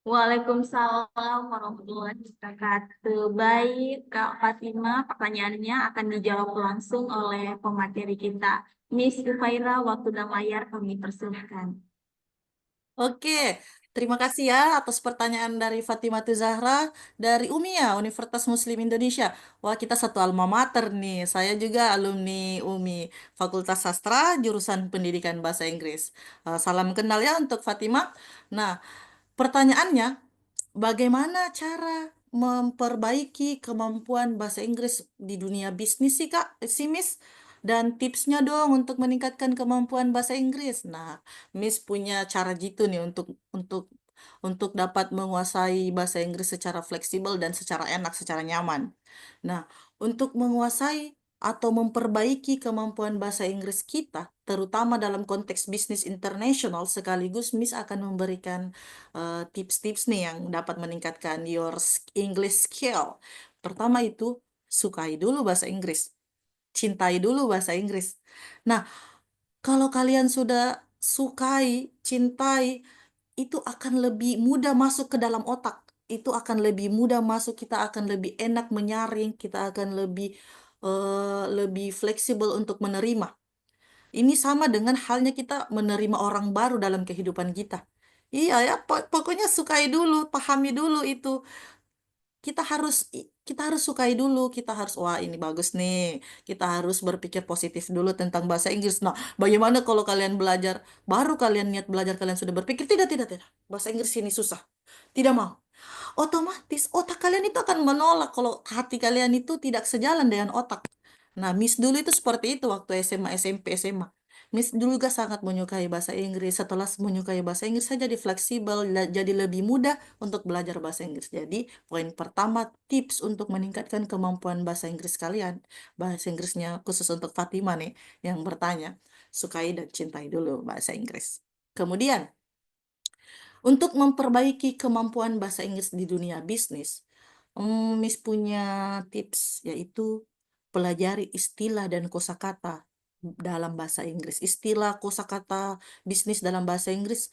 Waalaikumsalam warahmatullahi wabarakatuh. Baik, Kak Fatima, pertanyaannya akan dijawab langsung oleh pemateri kita. Miss Ufaira, waktu dan layar kami persilahkan. Oke, terima kasih ya atas pertanyaan dari Fatimah Zahra dari UMIA, Universitas Muslim Indonesia. Wah, kita satu alma mater nih. Saya juga alumni UMI, Fakultas Sastra, jurusan Pendidikan Bahasa Inggris. Salam kenal ya untuk Fatimah. Nah, pertanyaannya, bagaimana cara memperbaiki kemampuan bahasa Inggris di dunia bisnis sih Kak, si Miss? Dan tipsnya dong untuk meningkatkan kemampuan bahasa Inggris. Nah, Miss punya cara gitu nih untuk dapat menguasai bahasa Inggris secara fleksibel dan secara enak, secara nyaman. Nah, untuk menguasai atau memperbaiki kemampuan bahasa Inggris kita, terutama dalam konteks bisnis internasional, sekaligus Miss akan memberikan tips-tips nih yang dapat meningkatkan your English skill. Pertama itu, sukai dulu bahasa Inggris. Cintai dulu bahasa Inggris. Nah, kalau kalian sudah sukai, cintai, itu akan lebih mudah masuk ke dalam otak. Itu akan lebih mudah masuk, kita akan lebih enak menyaring, kita akan lebih fleksibel untuk menerima. Ini sama dengan halnya kita menerima orang baru dalam kehidupan kita. Iya ya, pokoknya sukai dulu, pahami dulu itu. Kita harus sukai dulu, kita harus wah ini bagus nih. Kita harus berpikir positif dulu tentang bahasa Inggris. Nah, bagaimana kalau kalian belajar, baru kalian niat belajar, kalian sudah berpikir tidak tidak tidak. Bahasa Inggris ini susah. Tidak mau. Otomatis otak kalian itu akan menolak kalau hati kalian itu tidak sejalan dengan otak. Nah, Miss dulu itu seperti itu waktu SMA, SMP, SMA. Miss juga sangat menyukai bahasa Inggris. Setelah menyukai bahasa Inggris, saya jadi fleksibel, jadi lebih mudah untuk belajar bahasa Inggris. Jadi, poin pertama, tips untuk meningkatkan kemampuan bahasa Inggris kalian. Bahasa Inggrisnya khusus untuk Fatima nih, yang bertanya. Sukai dan cintai dulu bahasa Inggris. Kemudian, untuk memperbaiki kemampuan bahasa Inggris di dunia bisnis, Miss punya tips, yaitu pelajari istilah dan kosakata dalam bahasa Inggris. Istilah kosakata bisnis dalam bahasa Inggris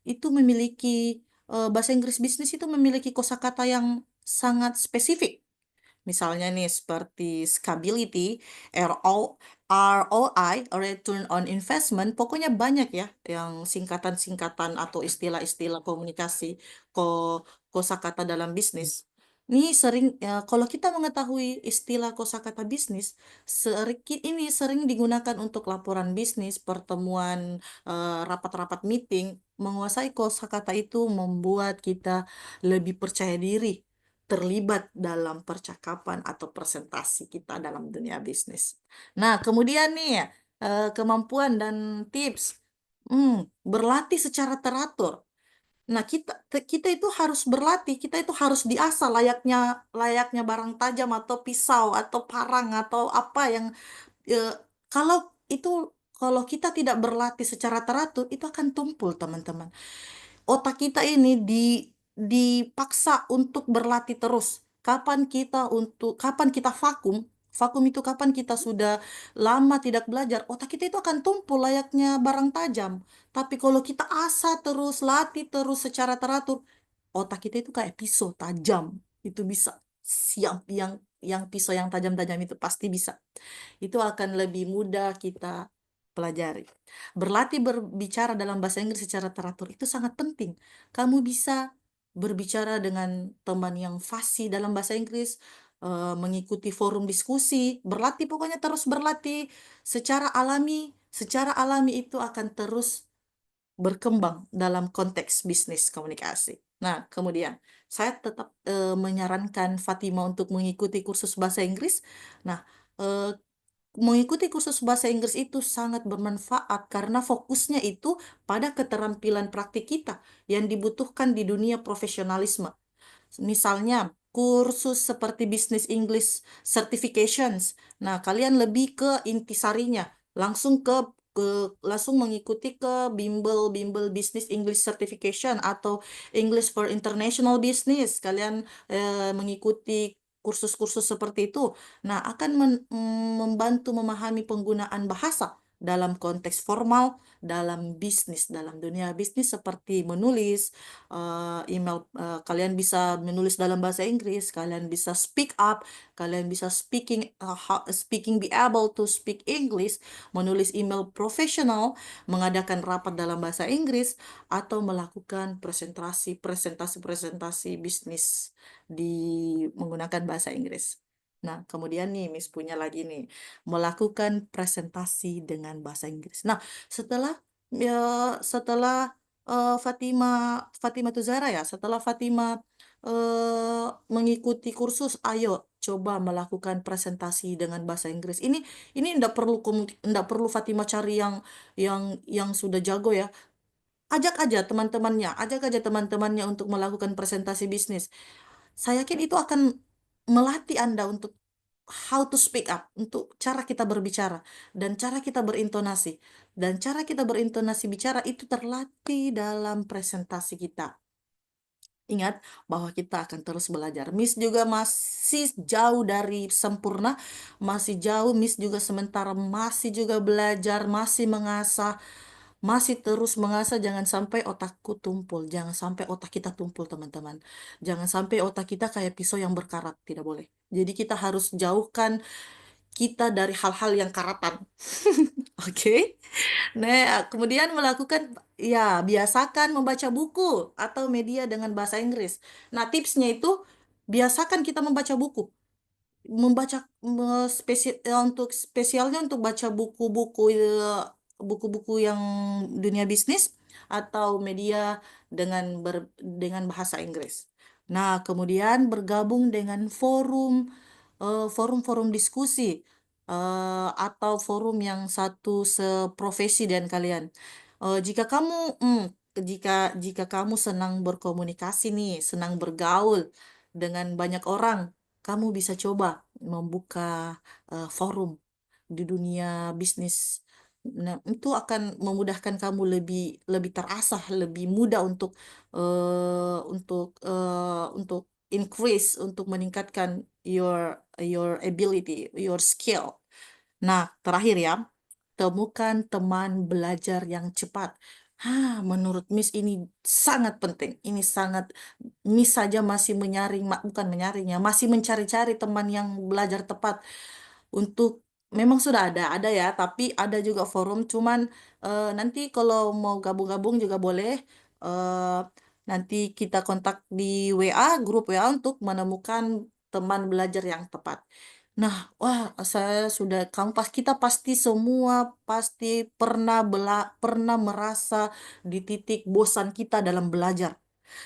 itu memiliki, bahasa Inggris bisnis itu memiliki kosakata yang sangat spesifik. Misalnya nih seperti scalability, ROI, return on investment, pokoknya banyak ya yang singkatan-singkatan atau istilah-istilah komunikasi kosakata dalam bisnis. Ini sering ya, kalau kita mengetahui istilah kosakata bisnis, ini sering digunakan untuk laporan bisnis, pertemuan, rapat-rapat meeting. Menguasai kosakata itu membuat kita lebih percaya diri terlibat dalam percakapan atau presentasi kita dalam dunia bisnis. Nah, kemudian nih, kemampuan dan tips, berlatih secara teratur. Nah, kita itu harus berlatih, kita itu harus diasah layaknya layaknya barang tajam atau pisau atau parang atau apa yang, eh, kalau kita tidak berlatih secara teratur, itu akan tumpul, teman-teman. Otak kita ini dipaksa untuk berlatih terus. Kapan kita vakum? Vakum itu kapan kita sudah lama tidak belajar, otak kita itu akan tumpul layaknya barang tajam. Tapi kalau kita asah terus, latih terus secara teratur, otak kita itu kayak pisau tajam. Itu bisa siap yang pisau yang tajam-tajam itu pasti bisa. Itu akan lebih mudah kita pelajari. Berlatih berbicara dalam bahasa Inggris secara teratur itu sangat penting. Kamu bisa berbicara dengan teman yang fasih dalam bahasa Inggris, mengikuti forum diskusi, berlatih, pokoknya terus berlatih secara alami. Secara alami itu akan terus berkembang dalam konteks bisnis komunikasi. Nah, kemudian saya tetap menyarankan Fatima untuk mengikuti kursus bahasa Inggris. Nah, eh, mengikuti kursus bahasa Inggris itu sangat bermanfaat karena fokusnya itu pada keterampilan praktik kita yang dibutuhkan di dunia profesionalisme. Misalnya, kursus seperti Business English Certifications. Nah, kalian lebih ke intisarinya, langsung mengikuti ke bimbel Business English Certification atau English for International Business. Kalian mengikuti kursus-kursus seperti itu. Nah, akan membantu memahami penggunaan bahasa dalam konteks formal, dalam bisnis, dalam dunia bisnis seperti menulis, email, kalian bisa menulis dalam bahasa Inggris, kalian bisa speak up, kalian bisa speaking be able to speak English, menulis email profesional, mengadakan rapat dalam bahasa Inggris, atau melakukan presentasi bisnis menggunakan bahasa Inggris. Nah, kemudian nih, Miss punya lagi nih, melakukan presentasi dengan bahasa Inggris. Nah, setelah Fatima Tuzara ya, setelah Fatima mengikuti kursus, ayo coba melakukan presentasi dengan bahasa Inggris. Ini enggak perlu Fatima cari yang sudah jago ya. Ajak aja teman-temannya untuk melakukan presentasi bisnis. Saya yakin itu akan melatih Anda untuk how to speak up, untuk cara kita berbicara dan cara kita berintonasi. Dan cara kita berintonasi bicara itu terlatih dalam presentasi kita. Ingat bahwa kita akan terus belajar. Miss juga masih jauh dari sempurna, masih jauh. Miss juga sementara masih juga belajar, masih mengasah, masih terus mengasah. Jangan sampai otakku tumpul, jangan sampai otak kita tumpul, teman-teman. Jangan sampai otak kita kayak pisau yang berkarat, tidak boleh. Jadi kita harus jauhkan kita dari hal-hal yang karatan. Oke. Nah, kemudian biasakan membaca buku atau media dengan bahasa Inggris. Nah, tipsnya itu biasakan kita membaca buku. Untuk spesialnya untuk baca buku-buku yang dunia bisnis atau media dengan bahasa Inggris. Nah, kemudian bergabung dengan forum-forum diskusi atau forum yang satu seprofesi dengan kalian. Jika kamu jika kamu senang berkomunikasi nih, senang bergaul dengan banyak orang, kamu bisa coba membuka, forum di dunia bisnis. Nah, itu akan memudahkan kamu lebih lebih terasah, lebih mudah untuk increase, untuk meningkatkan your ability, your skill. Nah, terakhir ya, temukan teman belajar yang cepat. Menurut Miss ini sangat penting. Ini sangat Miss saja masih menyaring, bukan menyaring ya, masih mencari-cari teman yang belajar tepat untuk memang sudah ada ya, tapi ada juga forum. Cuman nanti kalau mau gabung-gabung juga boleh. eh, Nanti kita kontak di WA, grup WA untuk menemukan teman belajar yang tepat. Nah, wah, kita pasti semua pasti pernah merasa di titik bosan kita dalam belajar.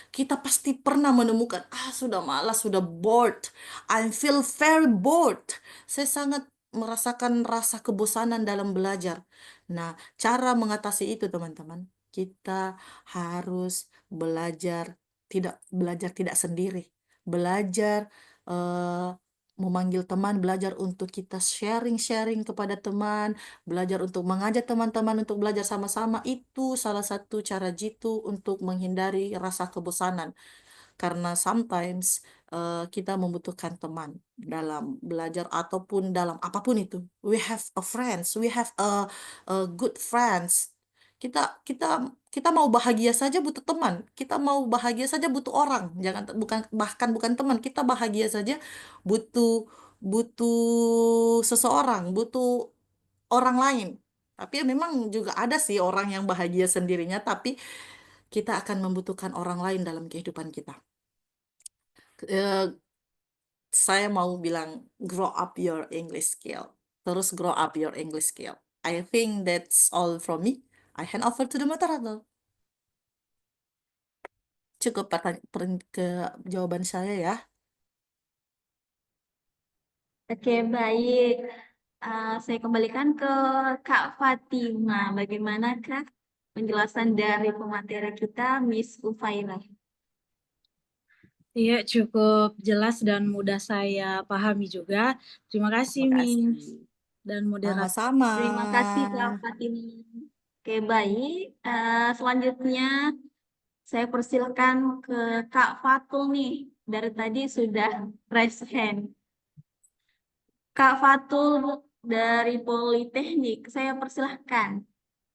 Kita pasti pernah menemukan, sudah malas, sudah bored. I feel very bored. Saya sangat merasakan rasa kebosanan dalam belajar. Nah, cara mengatasi itu, teman-teman, kita harus belajar tidak sendiri. Belajar eh, memanggil teman, belajar untuk kita sharing-sharing kepada teman, belajar untuk mengajak teman-teman untuk belajar sama-sama. Itu salah satu cara jitu untuk menghindari rasa kebosanan. Karena sometimes kita membutuhkan teman dalam belajar ataupun dalam apapun itu. We have a friends, we have a good friends. Kita mau bahagia saja butuh teman. Kita mau bahagia saja butuh orang. Bukan teman. Kita bahagia saja butuh butuh seseorang, butuh orang lain. Tapi memang juga ada sih orang yang bahagia sendirinya, tapi kita akan membutuhkan orang lain dalam kehidupan kita. Eh, saya mau bilang grow up your English skill. Terus grow up your English skill. I think that's all from me. I hand over to the moderator. Cukup ke jawaban saya ya. Oke, baik. Saya kembalikan ke Kak Fatima. Bagaimana Kak penjelasan dari pemateri kita, Miss Ufaira? Iya, cukup jelas dan mudah saya pahami juga. Terima kasih, Terima Miss kasih. dan moderator. Sama-sama. Terima kasih Kak Fatima. Oke, baik. Selanjutnya saya persilahkan ke Kak Fatul nih. Dari tadi sudah raise hand. Kak Fatul dari Politeknik, saya persilahkan.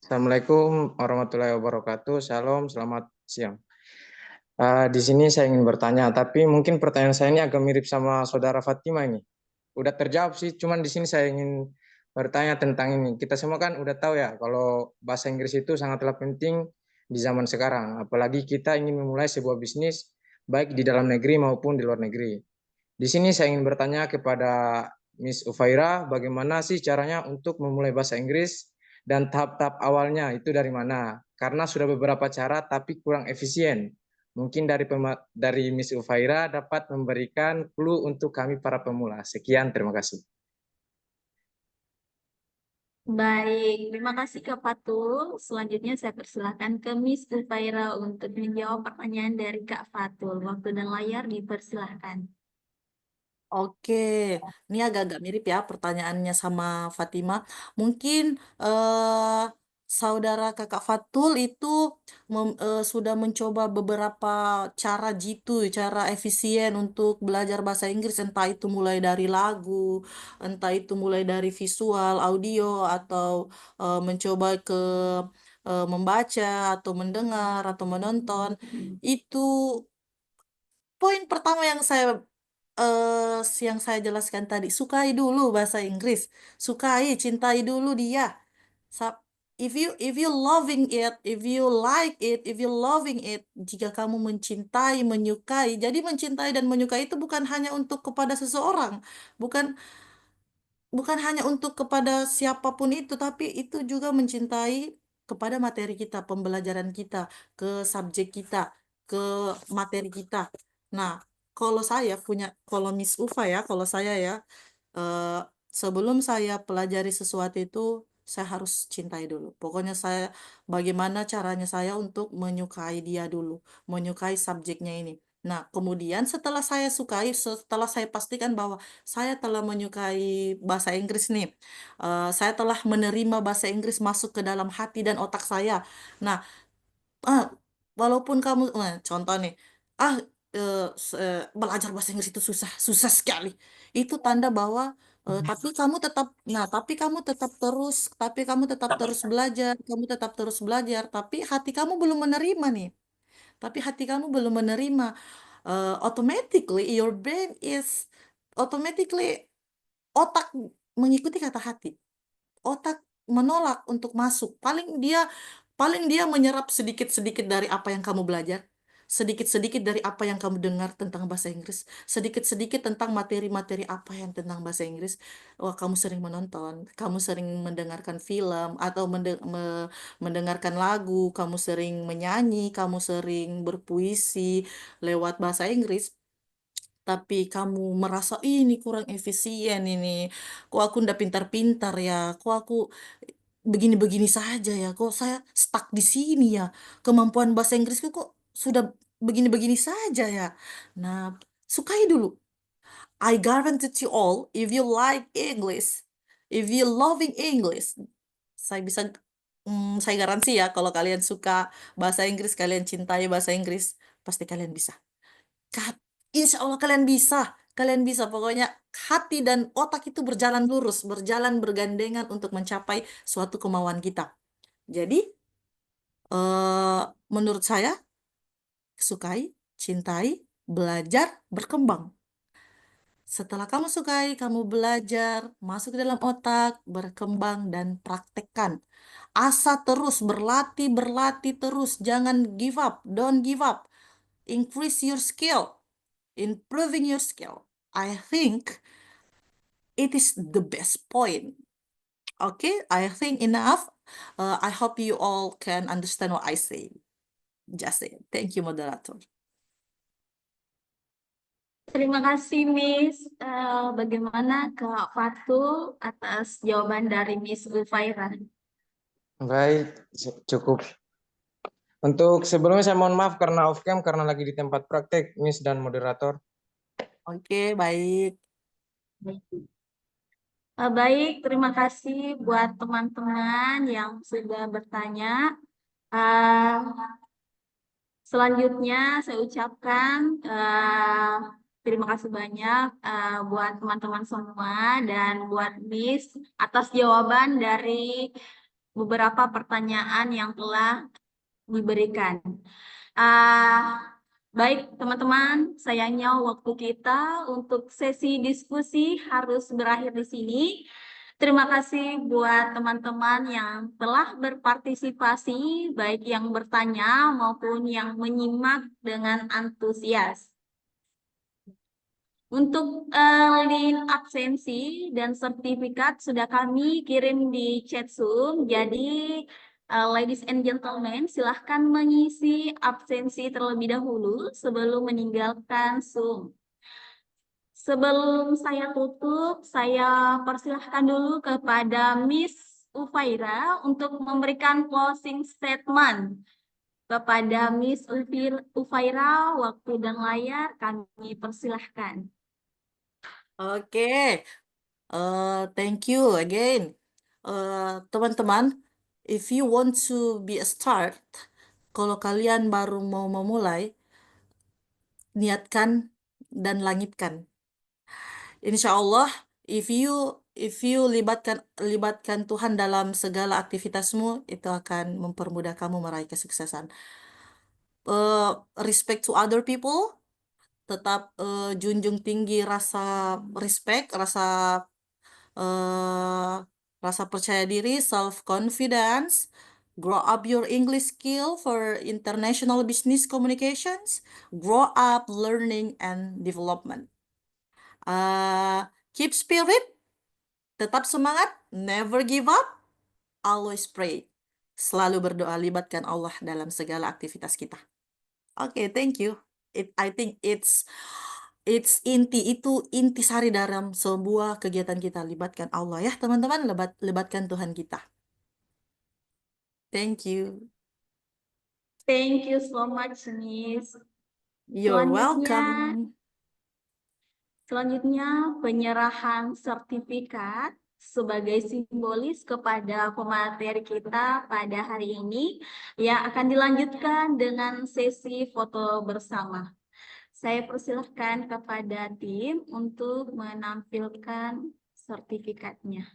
Assalamualaikum warahmatullahi wabarakatuh. Shalom, selamat siang. Di sini saya ingin bertanya, tapi mungkin pertanyaan saya ini agak mirip sama saudara Fatima ini. Udah terjawab sih, cuman di sini saya ingin bertanya tentang ini. Kita semua kan udah tahu ya, kalau bahasa Inggris itu sangatlah penting di zaman sekarang. Apalagi kita ingin memulai sebuah bisnis, baik di dalam negeri maupun di luar negeri. Di sini saya ingin bertanya kepada Miss Ufaira, bagaimana sih caranya untuk memulai bahasa Inggris dan tahap-tahap awalnya itu dari mana? Karena sudah beberapa cara tapi kurang efisien. Mungkin dari Miss Ufaira dapat memberikan clue untuk kami para pemula. Sekian, terima kasih. Baik, terima kasih Kak Fatul. Selanjutnya saya persilahkan ke Miss Ufaira untuk menjawab pertanyaan dari Kak Fatul. Waktu dan layar dipersilahkan. Oke, ini agak-agak mirip ya pertanyaannya sama Fatima. Mungkin eh, saudara kakak Fatul itu sudah mencoba beberapa cara jitu, cara efisien untuk belajar bahasa Inggris, entah itu mulai dari lagu, entah itu mulai dari visual, audio, atau mencoba membaca atau mendengar atau menonton. Itu poin pertama yang saya jelaskan tadi, sukai dulu bahasa Inggris, sukai, cintai dulu dia. Sa- if you loving it, if you like it, if you loving it, jika kamu mencintai, menyukai, jadi mencintai dan menyukai itu bukan hanya untuk kepada seseorang, bukan bukan hanya untuk kepada siapapun itu, tapi itu juga mencintai kepada materi kita, pembelajaran kita, ke subjek kita, ke materi kita. Nah, kalau Miss Ufa ya, kalau saya ya, eh, sebelum saya pelajari sesuatu itu, saya harus cintai dulu. Pokoknya bagaimana caranya saya untuk menyukai dia dulu, menyukai subjeknya ini. Nah, kemudian setelah saya sukai, setelah saya pastikan bahwa saya telah menyukai bahasa Inggris nih, saya telah menerima bahasa Inggris masuk ke dalam hati dan otak saya. Nah, ah, walaupun kamu, contoh nih, ah, belajar bahasa Inggris itu susah, susah sekali. Itu tanda bahwa, tapi kamu tetap terus belajar, tapi hati kamu belum menerima nih. Tapi hati kamu belum menerima. Automatically your brain is automatically otak mengikuti kata hati. Otak menolak untuk masuk. Paling dia menyerap sedikit-sedikit dari apa yang kamu belajar, sedikit-sedikit dari apa yang kamu dengar tentang bahasa Inggris, sedikit-sedikit tentang materi-materi apa yang tentang bahasa Inggris. Wah, kamu sering menonton, kamu sering mendengarkan film atau mendengarkan lagu, kamu sering menyanyi, kamu sering berpuisi lewat bahasa Inggris. Tapi kamu merasa, "Ih, ini kurang efisien ini. Kok aku ndak pintar-pintar ya? Kok aku begini-begini saja ya? Kok saya stuck di sini ya? Kemampuan bahasa Inggrisku kok sudah begini-begini saja ya?" Nah, sukai dulu. I guarantee you all, if you like English, if you loving English, saya bisa, saya garansi ya, kalau kalian suka bahasa Inggris, kalian cintai bahasa Inggris, pasti kalian bisa. Insya Allah kalian bisa. Kalian bisa. Pokoknya hati dan otak itu berjalan lurus, berjalan bergandengan untuk mencapai suatu kemauan kita. Jadi, menurut saya, sukai, cintai, belajar, berkembang. Setelah kamu sukai, kamu belajar, masuk ke dalam otak, berkembang, dan praktekkan. Asa terus, berlatih, berlatih terus. Jangan give up, don't give up. Increase your skill, improving your skill. I think it is the best point. Okay, I think enough. I hope you all can understand what I say. Just say. Thank you, moderator. Terima kasih, Miss. Bagaimana Kak Fatul atas jawaban dari Miss Ulfaira? Baik, cukup. Untuk sebelumnya saya mohon maaf karena off cam karena lagi di tempat praktek, Miss dan moderator. Oke, baik. Baik, terima kasih buat teman-teman yang sudah bertanya. Selanjutnya saya ucapkan terima kasih banyak buat teman-teman semua dan buat Miss atas jawaban dari beberapa pertanyaan yang telah diberikan. Baik teman-teman, sayangnya waktu kita untuk sesi diskusi harus berakhir di sini. Terima kasih buat teman-teman yang telah berpartisipasi, baik yang bertanya maupun yang menyimak dengan antusias. Untuk link absensi dan sertifikat sudah kami kirim di chat Zoom. Jadi, ladies and gentlemen, silahkan mengisi absensi terlebih dahulu sebelum meninggalkan Zoom. Sebelum saya tutup, saya persilahkan dulu kepada Miss Ufaira untuk memberikan closing statement. Kepada Miss Ufaira, waktu dan layar kami persilahkan. Oke. Thank you again. Teman-teman, if you want to be a start, kalau kalian baru mau memulai, niatkan dan langitkan. Insya Allah, if you libatkan Tuhan dalam segala aktivitasmu, itu akan mempermudah kamu meraih kesuksesan. Respect to other people, tetap junjung tinggi rasa respect, rasa percaya diri, self confidence. Grow up your English skill for international business communications. Grow up learning and development. Keep spirit, tetap semangat, never give up, always pray. Selalu berdoa, libatkan Allah dalam segala aktivitas kita. Oke, thank you. I think it's itu inti sari dalam sebuah kegiatan kita. Libatkan Allah ya teman-teman, libatkan Tuhan kita. Thank you. Thank you so much, Miss. You're Selanjutnya, welcome. penyerahan sertifikat sebagai simbolis kepada pemateri kita pada hari ini yang akan dilanjutkan dengan sesi foto bersama. Saya persilahkan kepada tim untuk menampilkan sertifikatnya.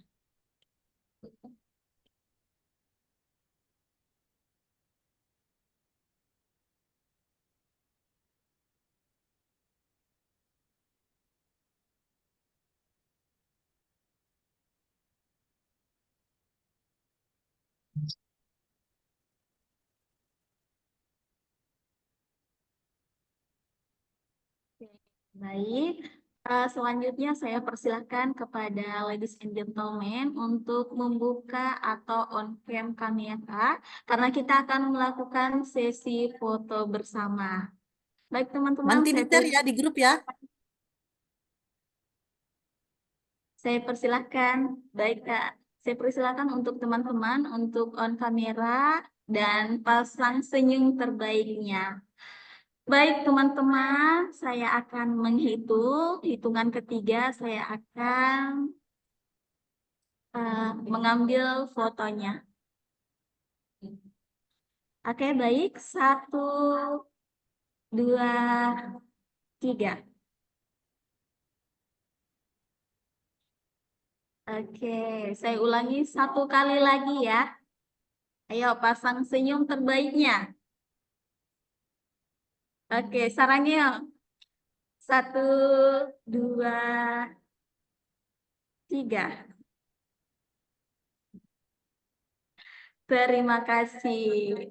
Baik, selanjutnya saya persilahkan kepada ladies and gentlemen untuk membuka atau on-cam kamera karena kita akan melakukan sesi foto bersama. Baik teman-teman, Nanti di-share ya di grup ya. saya persilahkan, baik Kak, saya persilahkan untuk teman-teman untuk on kamera dan pasang senyum terbaiknya. Baik teman-teman, saya akan menghitung, hitungan ketiga saya akan mengambil fotonya. Oke, baik, 1, 2, 3. Oke, saya ulangi 1 kali lagi ya. Ayo pasang senyum terbaiknya. Oke, sarangnya 1, 2, 3. Terima kasih.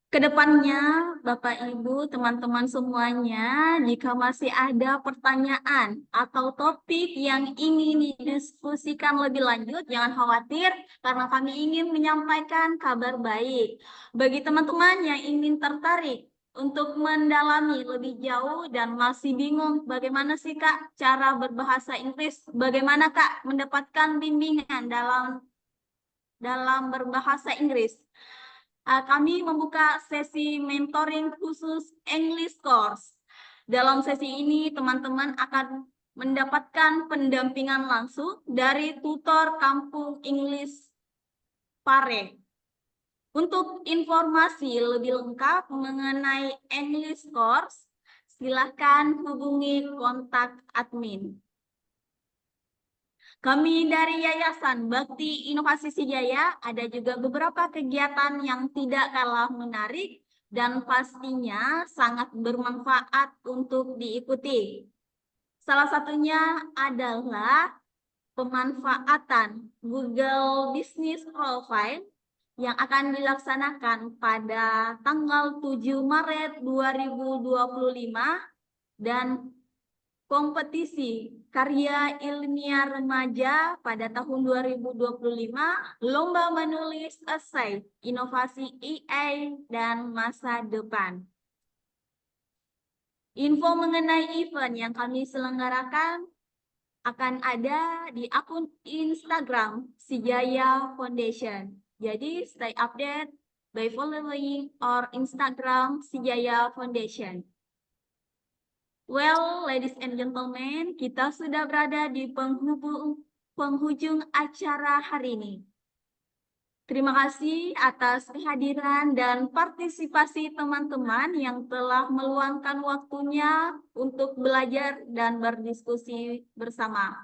Kedepannya, Bapak Ibu, teman-teman semuanya, jika masih ada pertanyaan atau topik yang ingin didiskusikan lebih lanjut, jangan khawatir karena kami ingin menyampaikan kabar baik. Bagi teman-teman yang ingin tertarik untuk mendalami lebih jauh dan masih bingung bagaimana sih Kak cara berbahasa Inggris, bagaimana Kak mendapatkan bimbingan dalam berbahasa Inggris. Kami membuka sesi mentoring khusus English Course. Dalam sesi ini, teman-teman akan mendapatkan pendampingan langsung dari tutor Kampung English Pare. Untuk informasi lebih lengkap mengenai English Course, silakan hubungi kontak admin. Kami dari Yayasan Bakti Inovasi Sijaya ada juga beberapa kegiatan yang tidak kalah menarik dan pastinya sangat bermanfaat untuk diikuti. Salah satunya adalah pemanfaatan Google Business Profile yang akan dilaksanakan pada tanggal 7 Maret 2025 dan kompetisi karya ilmiah remaja pada tahun 2025, lomba menulis esai, inovasi AI, dan masa depan. Info mengenai event yang kami selenggarakan akan ada di akun Instagram Sijaya Foundation. Jadi stay update by following our Instagram Sijaya Foundation. Well, ladies and gentlemen, kita sudah berada di penghujung acara hari ini. Terima kasih atas kehadiran dan partisipasi teman-teman yang telah meluangkan waktunya untuk belajar dan berdiskusi bersama.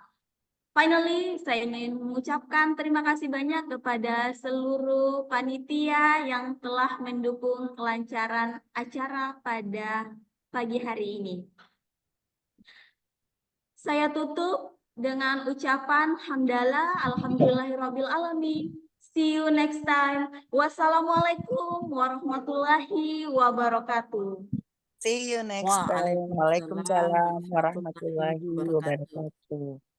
Finally, saya ingin mengucapkan terima kasih banyak kepada seluruh panitia yang telah mendukung kelancaran acara pada pagi hari ini. Saya tutup dengan ucapan hamdalah alhamdulillahirabbil alamin. See you next time. Wassalamualaikum warahmatullahi wabarakatuh. See you next time. Waalaikumsalam warahmatullahi wabarakatuh.